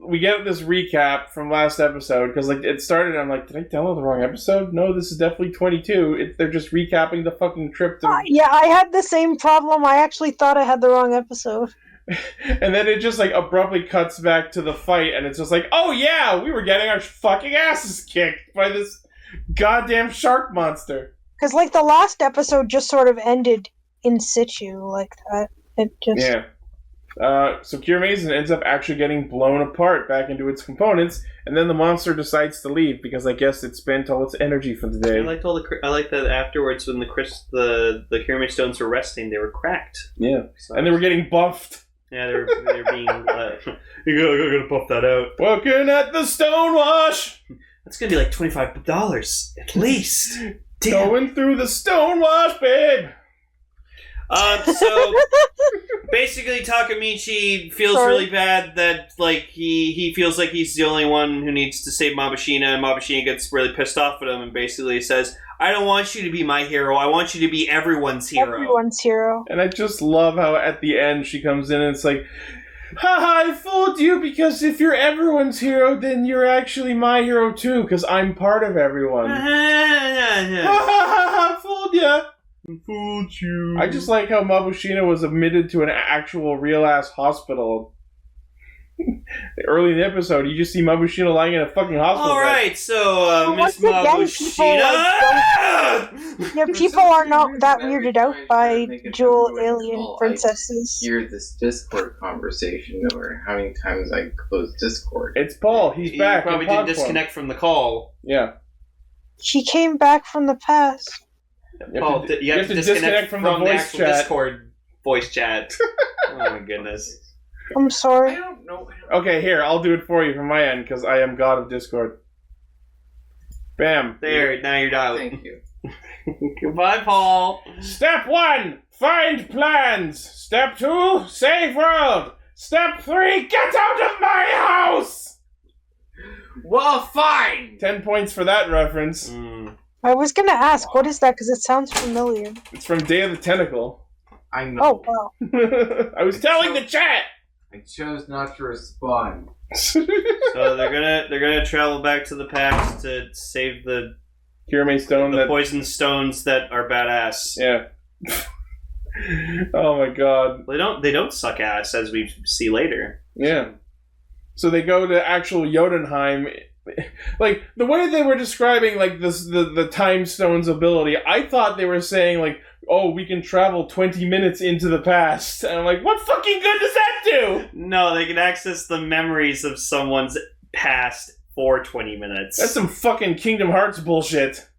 we get this recap from last episode, because, like, it started, I'm like, did I download the wrong episode? No, this is definitely 22. They're just recapping the fucking trip to... Yeah, I had the same problem. I actually thought I had the wrong episode. And then it just, like, abruptly cuts back to the fight, and it's just like, oh yeah, we were getting our fucking asses kicked by this goddamn shark monster. Because, like, the last episode just sort of ended in situ like that. It just... Yeah. So Kiramager ends up actually getting blown apart back into its components, and then the monster decides to leave because I guess it spent all its energy for the day. I like that afterwards when the Kiramager stones were resting, they were cracked. Yeah, so, and they were getting buffed. Yeah, they were being. You're gonna buff that out. Working at the Stonewash. That's gonna be like $25 at least. Damn. Going through the Stonewash, babe. So basically Takemichi feels really bad that, like, he feels like he's the only one who needs to save Mabushina, and Mabushina gets really pissed off at him and basically says, I don't want you to be my hero, I want you to be everyone's hero. Everyone's hero. And I just love how at the end she comes in and it's like, haha, I fooled you, because if you're everyone's hero, then you're actually my hero too, because I'm part of everyone. Ha ha ha, fooled ya. Fooled you. I just like how Mabushina was admitted to an actual real-ass hospital. Early in the episode, you just see Mabushina lying in a fucking hospital. Alright, so, Miss Mabushina... Yeah, people are not that weirded out by dual alien princesses. I hear this Discord conversation, no matter how many times I close Discord. It's Paul, he's back. He probably didn't disconnect from the call. Yeah. She came back from the past. Paul, you have to disconnect from the voice actual chat. Discord voice chat. Oh my goodness. I'm sorry. I don't know. Okay, here, I'll do it for you from my end, because I am god of Discord. Bam. There, now you're out. Thank you. Goodbye, Paul. Step 1, find plans. Step 2, save world. Step 3, get out of my house! Well, fine! 10 points for that reference. I was gonna ask, what is that? Because it sounds familiar. It's from Day of the Tentacle. I know. Oh, wow. I was telling the chat! I chose not to respond. So they're gonna travel back to the past to save the Kirame Stone. the poison stones that are badass. Yeah. Oh my god. They don't suck ass, as we see later. Yeah. So they go to actual Jotunheim. Like, the way they were describing, like, the Time Stone's ability, I thought they were saying, like, oh, we can travel 20 minutes into the past. And I'm like, what fucking good does that do? No, they can access the memories of someone's past for 20 minutes. That's some fucking Kingdom Hearts bullshit.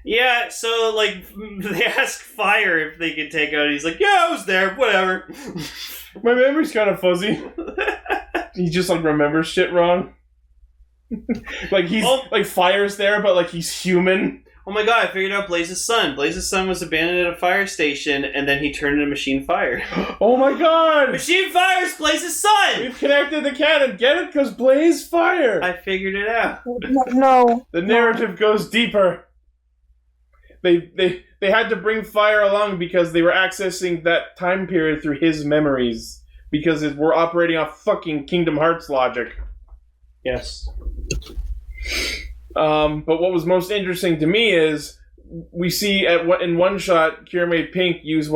Yeah, so, like, they ask Fire if they can take out. He's like, yeah, I was there, whatever. My memory's kind of fuzzy. He just, like, remembers shit wrong. Like, he's, like, Fire's there, but, like, he's human. Oh my god, I figured out Blaze's son. Blaze's son was abandoned at a fire station, and then he turned into Machine Fire. Oh my god! Machine Fire's Blaze's son! We've connected the canon. Get it? Because Blaze Fire! I figured it out. No. The narrative goes deeper. They had to bring Fire along because they were accessing that time period through his memories. Because we're operating off fucking Kingdom Hearts logic. Yes. But what was most interesting to me is we see in one shot Kirame Pink use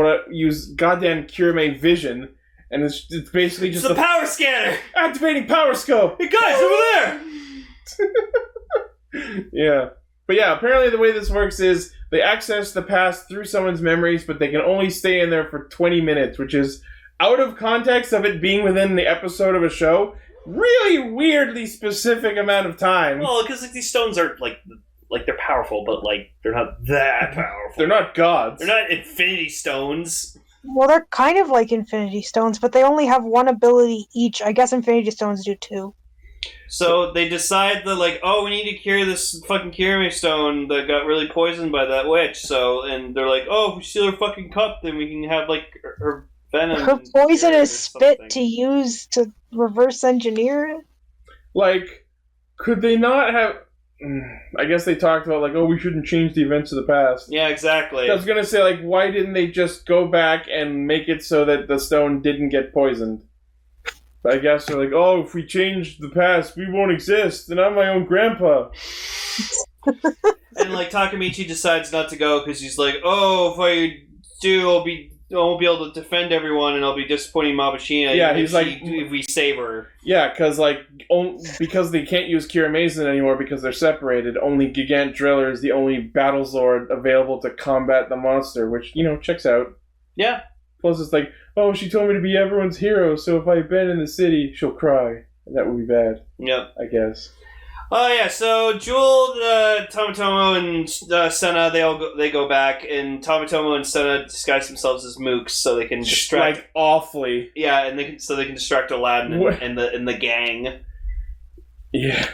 goddamn Kirame Vision, and it's basically just the power scanner. Activating Power Scope. Hey guys, over there. Yeah, but yeah, apparently the way this works is they access the past through someone's memories, but they can only stay in there for 20 minutes, which is out of context of it being within the episode of a show. Really weirdly specific amount of time. Well, because like these stones are like they're powerful, but like they're not that powerful. They're not gods. They're not Infinity Stones. Well, they're kind of like Infinity Stones, but they only have one ability each. I guess Infinity Stones do too. So they decide that like, oh, we need to cure this fucking Kirame Stone that got really poisoned by that witch. So, and they're like, oh, if we steal her fucking cup, then we can have like her venom. Her poison is spit to use to reverse engineer it. Like, could they not have... I guess they talked about, like, oh, we shouldn't change the events of the past. Yeah, exactly. I was gonna say, like, why didn't they just go back and make it so that the stone didn't get poisoned? But I guess they're like, oh, if we change the past, we won't exist, and I'm my own grandpa. And, like, Takamichi decides not to go because he's like, oh, if I do, I won't be able to defend everyone, and I'll be disappointing Mabushina. Yeah, he's like, if we save her. Yeah, because because they can't use Kiramazen anymore because they're separated. Only Gigant Driller is the only battle sword available to combat the monster, which checks out. Yeah. Plus, it's like, oh, she told me to be everyone's hero, so if I abandon the city, she'll cry, and that would be bad. Yep. I guess. Oh yeah, so Jewel, Tomatomo, and Senna, they go back, and Tomatomo and Senna disguise themselves as mooks so they can distract. Like awfully. Yeah, and they can distract Aladdin and the gang. Yeah,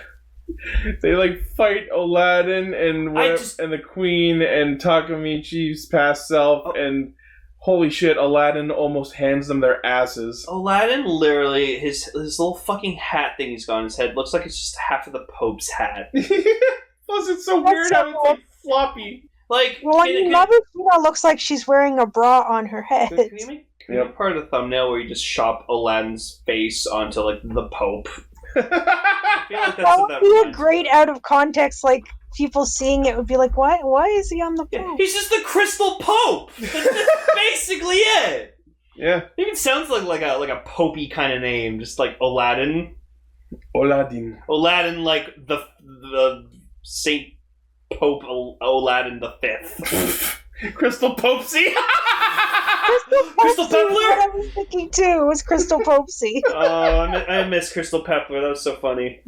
they like fight Aladdin and the Queen and Takamichi's past self, and holy shit, Aladdin almost hands them their asses. Aladdin literally, his little fucking hat thing he's got on his head looks like it's just half of the Pope's hat. Plus, it's so weird how it's like floppy. Like, well, Mabushina looks like she's wearing a bra on her head. Can you make part of the thumbnail where you just shop Aladdin's face onto like the Pope? I feel like that would be a great out of context, like people seeing it would be like, why is he on the Pope? He's just the Crystal Pope. That's basically it. Yeah. It even sounds like a popey kind of name, just like Aladdin. Aladdin, like the Saint Pope Aladdin the Fifth. Crystal Popesy. Crystal Pepler. What I was thinking too was Crystal Popesy. Oh, I miss Crystal Pepler. That was so funny.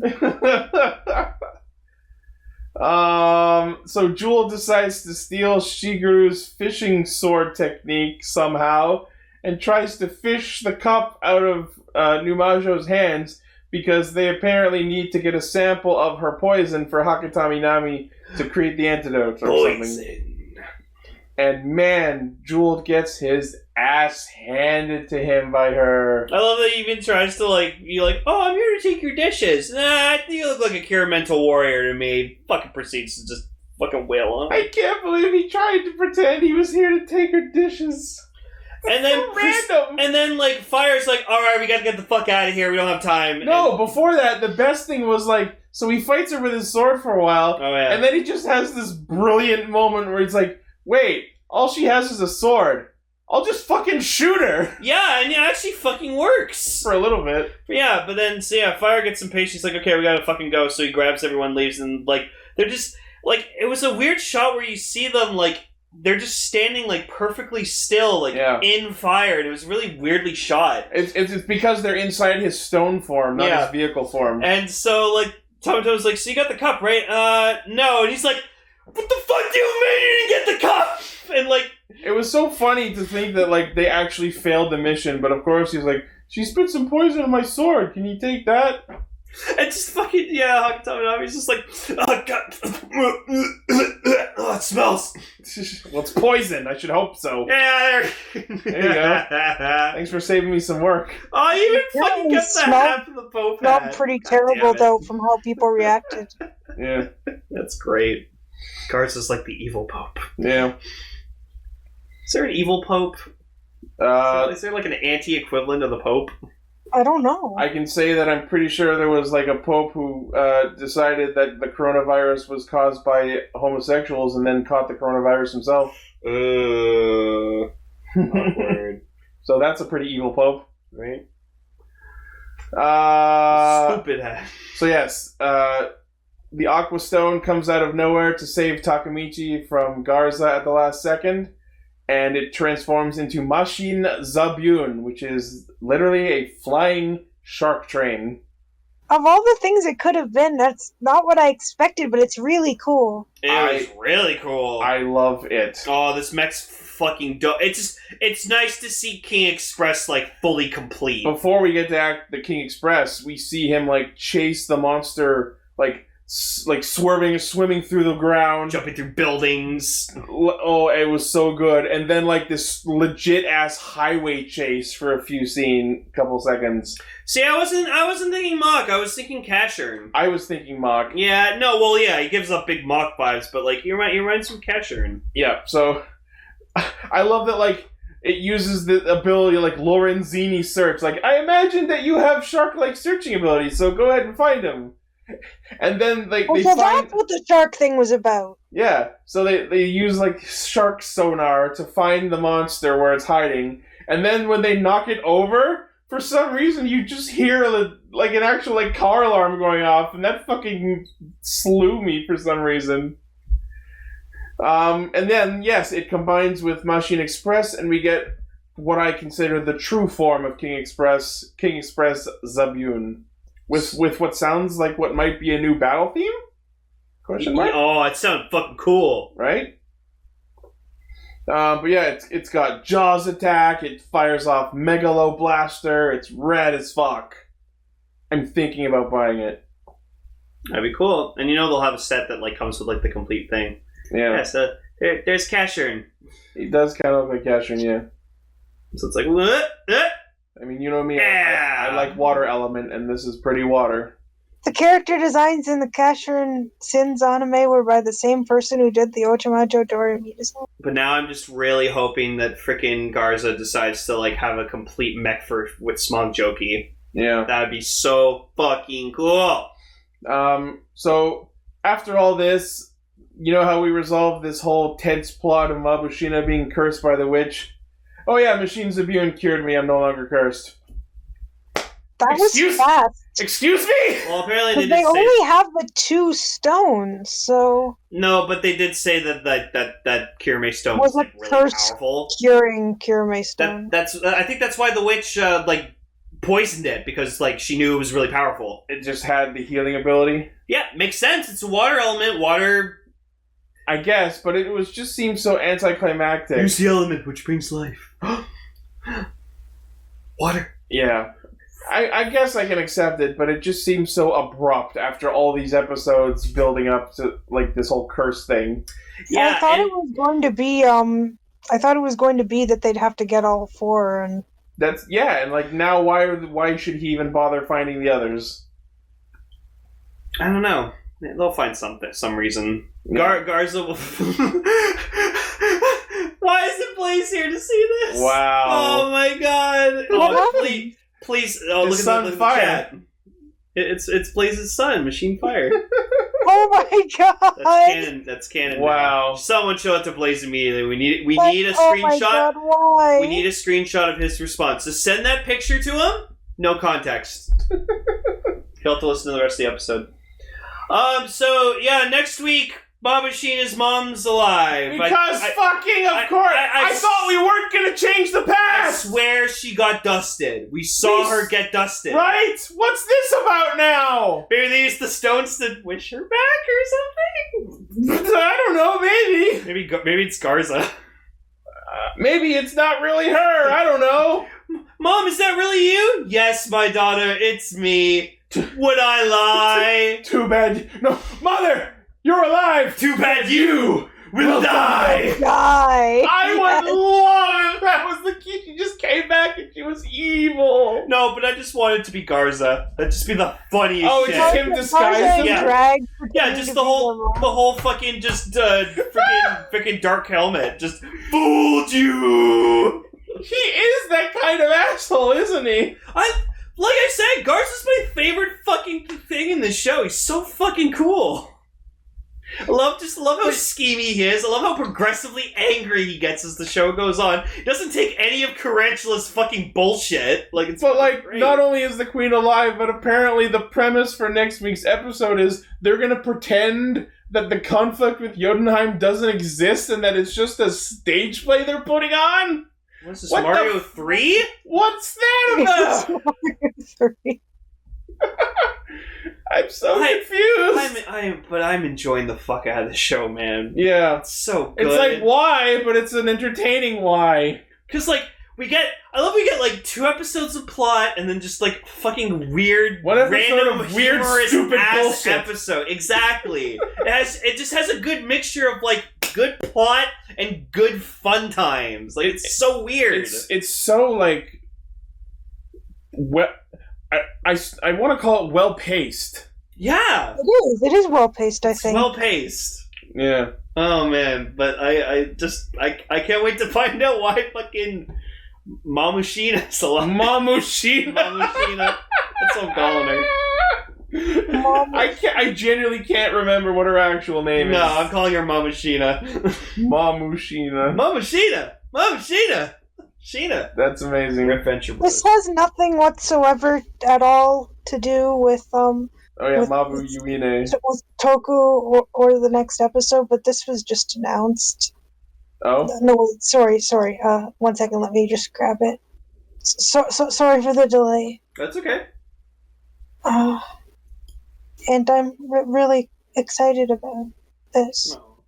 So Jewel decides to steal Shigeru's fishing sword technique somehow and tries to fish the cup out of Numajo's hands because they apparently need to get a sample of her poison for Hakatami Nami to create the antidote or something. And man, Jewel gets his ass handed to him by her. I love that he even tries to, be like, oh, I'm here to take your dishes. Nah, I think you look like a Kiramental warrior to me. Fucking proceeds to just fucking wail on him. I can't believe he tried to pretend he was here to take her dishes. And then, so random. And then, Fire's like, alright, we gotta get the fuck out of here, we don't have time. No, before that, the best thing was, so he fights her with his sword for a while, and then he just has this brilliant moment where he's like, wait, all she has is a sword. I'll just fucking shoot her. Yeah, and it actually fucking works. For a little bit. Yeah, but then, Fire gets impatient. He's like, okay, we gotta fucking go. So he grabs everyone, leaves, and, they're just, it was a weird shot where you see them, they're just standing, perfectly still, in fire. And it was really weirdly shot. It's because they're inside his stone form, not his vehicle form. And so, Tomoto's like, so you got the cup, right? No. And he's like, what the fuck do you mean you didn't get the cup? And, it was so funny to think that, they actually failed the mission, but of course he's like, she spit some poison on my sword, can you take that? And just fucking, Hakatami Nami's just like, oh, God. Oh, it smells. Well, it's poison, I should hope so. Yeah, there you go. Thanks for saving me some work. Oh, you even fucking got the half of the Pope hat. Smelled pretty terrible, though, from how people reacted. Yeah. That's great. Garza's like the evil Pope. Yeah. Is there an evil Pope? Is there an anti-equivalent of the Pope? I don't know. I can say that I'm pretty sure there was a Pope who decided that the coronavirus was caused by homosexuals and then caught the coronavirus himself. Awkward. So that's a pretty evil Pope. Right? Stupid hat. So yes, the Aqua Stone comes out of nowhere to save Takemichi from Garza at the last second. And it transforms into Mashin Zabyun, which is literally a flying shark train. Of all the things it could have been, that's not what I expected, but it's really cool. It was really cool. I love it. Oh, this mech's fucking dope. It's nice to see King Express, fully complete. Before we get to the King Express, we see him, chase the monster, swimming through the ground, jumping through buildings. Oh, it was so good. And then this legit ass highway chase for a couple seconds. See, I wasn't thinking Mach. I was thinking Cashern. I was thinking Mach. Yeah, no, well, yeah, he gives up big Mach vibes, but he reminds me of Cashern. Yeah. So I love that. It uses the ability Lorenzini search. I imagine that you have shark-like searching abilities, so go ahead and find him. And then they so find... that's what the shark thing was about. Yeah, so they use shark sonar to find the monster where it's hiding, and then when they knock it over, for some reason you just hear an actual car alarm going off, and that fucking slew me for some reason. And then yes, it combines with Machine Express, and we get what I consider the true form of King Express Zabyun. With what sounds like what might be a new battle theme? Question mark? Oh, it sounds fucking cool. Right? But yeah, it's got Jaws attack, it fires off Megalo Blaster, it's red as fuck. I'm thinking about buying it. That'd be cool. And they'll have a set that comes with the complete thing. Yeah. So there's Cashern. He does kind of look like Cashern, yeah. So it's what? I mean, you know me, yeah. I like water element, and this is pretty water. The character designs in the Cashern Sins anime were by the same person who did the Ochamajo Doremi design. But now I'm just really hoping that frickin' Garza decides to have a complete mech with Smog Joki. Yeah. That'd be so fucking cool. So after all this, you know how we resolved this whole tense plot of Mabushina being cursed by the witch? Oh yeah, Machine Zabyun cured me, I'm no longer cursed. That was fast. Excuse me? Well, apparently they only have the 2 stones, so... No, but they did say that Kirame Stone was really powerful. Curing Kirame Stone. I think that's why the witch, poisoned it because, like, she knew it was really powerful. It just had the healing ability. Yeah, makes sense. It's a water element. Water... I guess, but it was just seemed so anticlimactic. Use the element which brings life. Water. Yeah. I guess I can accept it, but it just seems so abrupt after all these episodes building up to, like, this whole curse thing. Yeah, I thought it was going to be, I thought it was going to be that they'd have to get all 4, and... That's, yeah, and, like, now why should he even bother finding the others? I don't know. They'll find some reason. Garza will... Why isn't Blaze here to see this? Wow. Oh my god. What Please. Oh, His look at the fire. chat. It's Blaze's son, Machine Fire. Oh my god! That's canon. Wow. Now. Someone show it to Blaze immediately. We need a Oh my screenshot. god, why? We need a screenshot of his response. So send that picture to him. No context. He'll have to listen to the rest of the episode. So yeah, next week, Babashina's mom's alive. Because fucking of course! I thought we weren't gonna change the I past! swear she got dusted. We saw her get dusted. Right? What's this about now? Maybe they used the stones to wish her back or something. I don't know, maybe. Maybe it's Garza. Maybe it's not really her, I don't know. Mom, is that really you? Yes, my daughter, it's me. Would I lie? Too bad. No, Mother! You're alive! Too bad you will die. Die! I would love if that was the key. She just came back and she was evil. No, but I just want it to be Garza. That'd just be the funniest Oh, shit. just him disguised? Yeah. Drag Yeah, just the whole fucking just freaking dark helmet. Just fooled you. He is that kind of asshole, isn't he? Like I said, Garza's my favorite fucking thing in this show. He's so fucking cool. I love how schemy he is. I love how progressively angry he gets as the show goes on. He doesn't take any of Tarantula's fucking bullshit. But not only is the queen alive, but apparently the premise for next week's episode is they're gonna pretend that the conflict with Jotunheim doesn't exist and that it's just a stage play they're putting on. What's this, Mario 3? What's that about? I'm so confused. I'm enjoying the fuck out of the show, man. Yeah. It's so good. It's like, why? But it's an entertaining why. Because, like, we get 2 episodes of plot and then just, like, fucking weird, random, weird, stupid bullshit. episode. Exactly. It just has a good mixture of, like, good plot and good fun times. Like, it's so weird. It's so, like... I want to call it well-paced. Yeah. It is well-paced, I think. Well-paced. Yeah. Oh, man. But I can't wait to find out why fucking Mamushina's alive. Mamushina? Mamushina. That's what I'm calling her. I genuinely can't remember what her actual name is. No, I'm calling her Mamushina. Mamushina. Mamushina! Mamushina! Sheena. That's amazing. Adventure This has nothing whatsoever at all to do with Oh yeah, with- Mabu Yuine. with Toku or the next episode, but this was just announced. Oh? No, wait, sorry. 1 second, let me just grab it. So sorry for the delay. That's okay. And I'm really excited about this. No.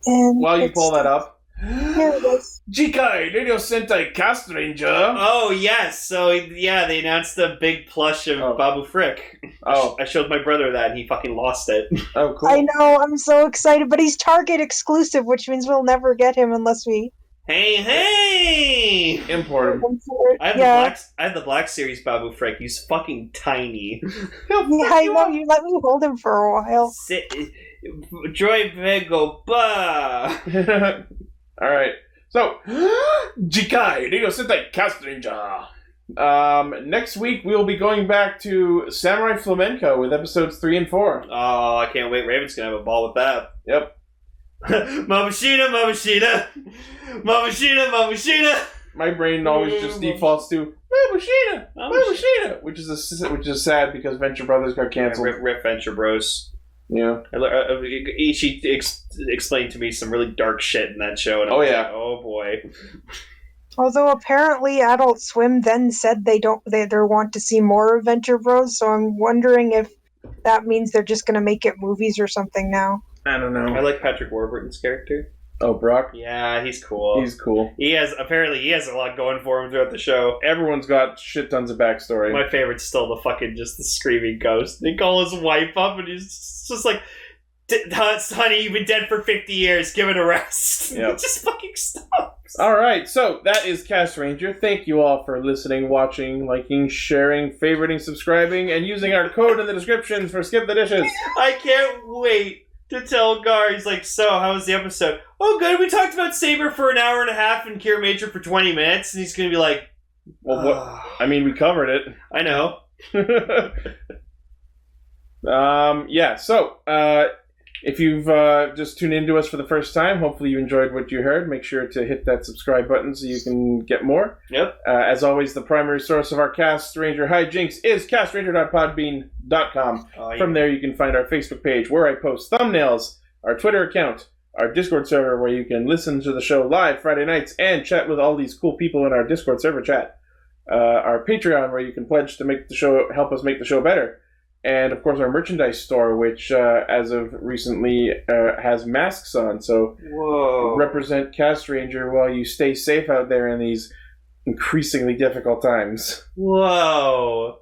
And While you pull that up. Here it is. Jikai, Radio Sentai Castranger. Oh, yes. So, yeah, they announced the big plush of Babu Frick. Oh. I showed my brother that, and he fucking lost it. Oh, cool. I know, I'm so excited, but he's Target exclusive, which means we'll never get him unless we Hey! Import him. I have the Black Series Babu Frick. He's fucking tiny. Yeah, I know, you let me hold him for a while. Joy Vego Ba! Alright. So, Jikai, Radio Sentai Castranger. Next week we'll be going back to Samurai Flamenco with episodes 3 and 4. Oh, I can't wait. Raven's gonna have a ball with that. Yep. Mamushina! My brain always just defaults to Mamushina, which is sad because Venture Brothers got canceled. Rip Venture Bros. Yeah. Ichi explained to me some really dark shit in that show. And I Oh, was yeah. like, oh boy. Although apparently Adult Swim then said they want to see more Adventure Bros, so I'm wondering if that means they're just going to make it movies or something now. I don't know. I like Patrick Warburton's character. Oh, Brock? Yeah, he's cool. He's cool. He has a lot going for him throughout the show. Everyone's got shit tons of backstory. My favorite's still the screaming ghost. They call his wife up and he's just like, honey, you've been dead for 50 years, give it a rest. Yep. It just fucking stops. Alright, so that is Castranger. Thank you all for listening, watching, liking, sharing, favoriting, subscribing, and using our code in the description for Skip the Dishes. I can't wait to tell Gar. He's like, so, how was the episode? Oh, good. We talked about Saber for an hour and a half and Kiramager for 20 minutes. And he's going to be like, well, what? I mean, we covered it. I know. Yeah, so, if you've just tuned into us for the first time, hopefully you enjoyed what you heard. Make sure to hit that subscribe button so you can get more. Yep. As always, the primary source of our Castranger hijinks is castranger.podbean.com. Oh, yeah. From there, you can find our Facebook page where I post thumbnails, our Twitter account, our Discord server where you can listen to the show live Friday nights and chat with all these cool people in our Discord server chat. Our Patreon where you can pledge to make the show, help us make the show better. And, of course, our merchandise store, which, as of recently, has masks on. So, Whoa. represent Castranger while you stay safe out there in these increasingly difficult times. Whoa.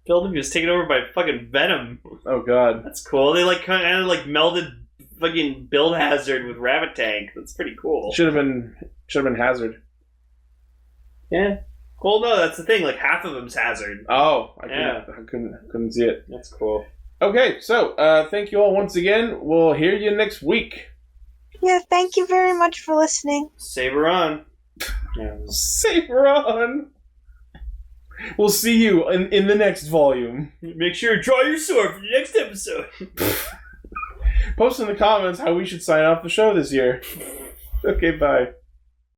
Building was taken over by fucking Venom. Oh, God. That's cool. They kind of melded fucking Build Hazard with Rabbit Tank. That's pretty cool. Should have been Hazard. Yeah. Well, no, that's the thing. Like, half of them's Hazard. Oh, I Yeah. couldn't see it. That's cool. Okay, so thank you all once again. We'll hear you next week. Yeah, thank you very much for listening. Saber on. Yeah. Saber on. We'll see you in the next volume. Make sure to draw your sword for the next episode. Post in the comments how we should sign off the show this year. Okay, bye.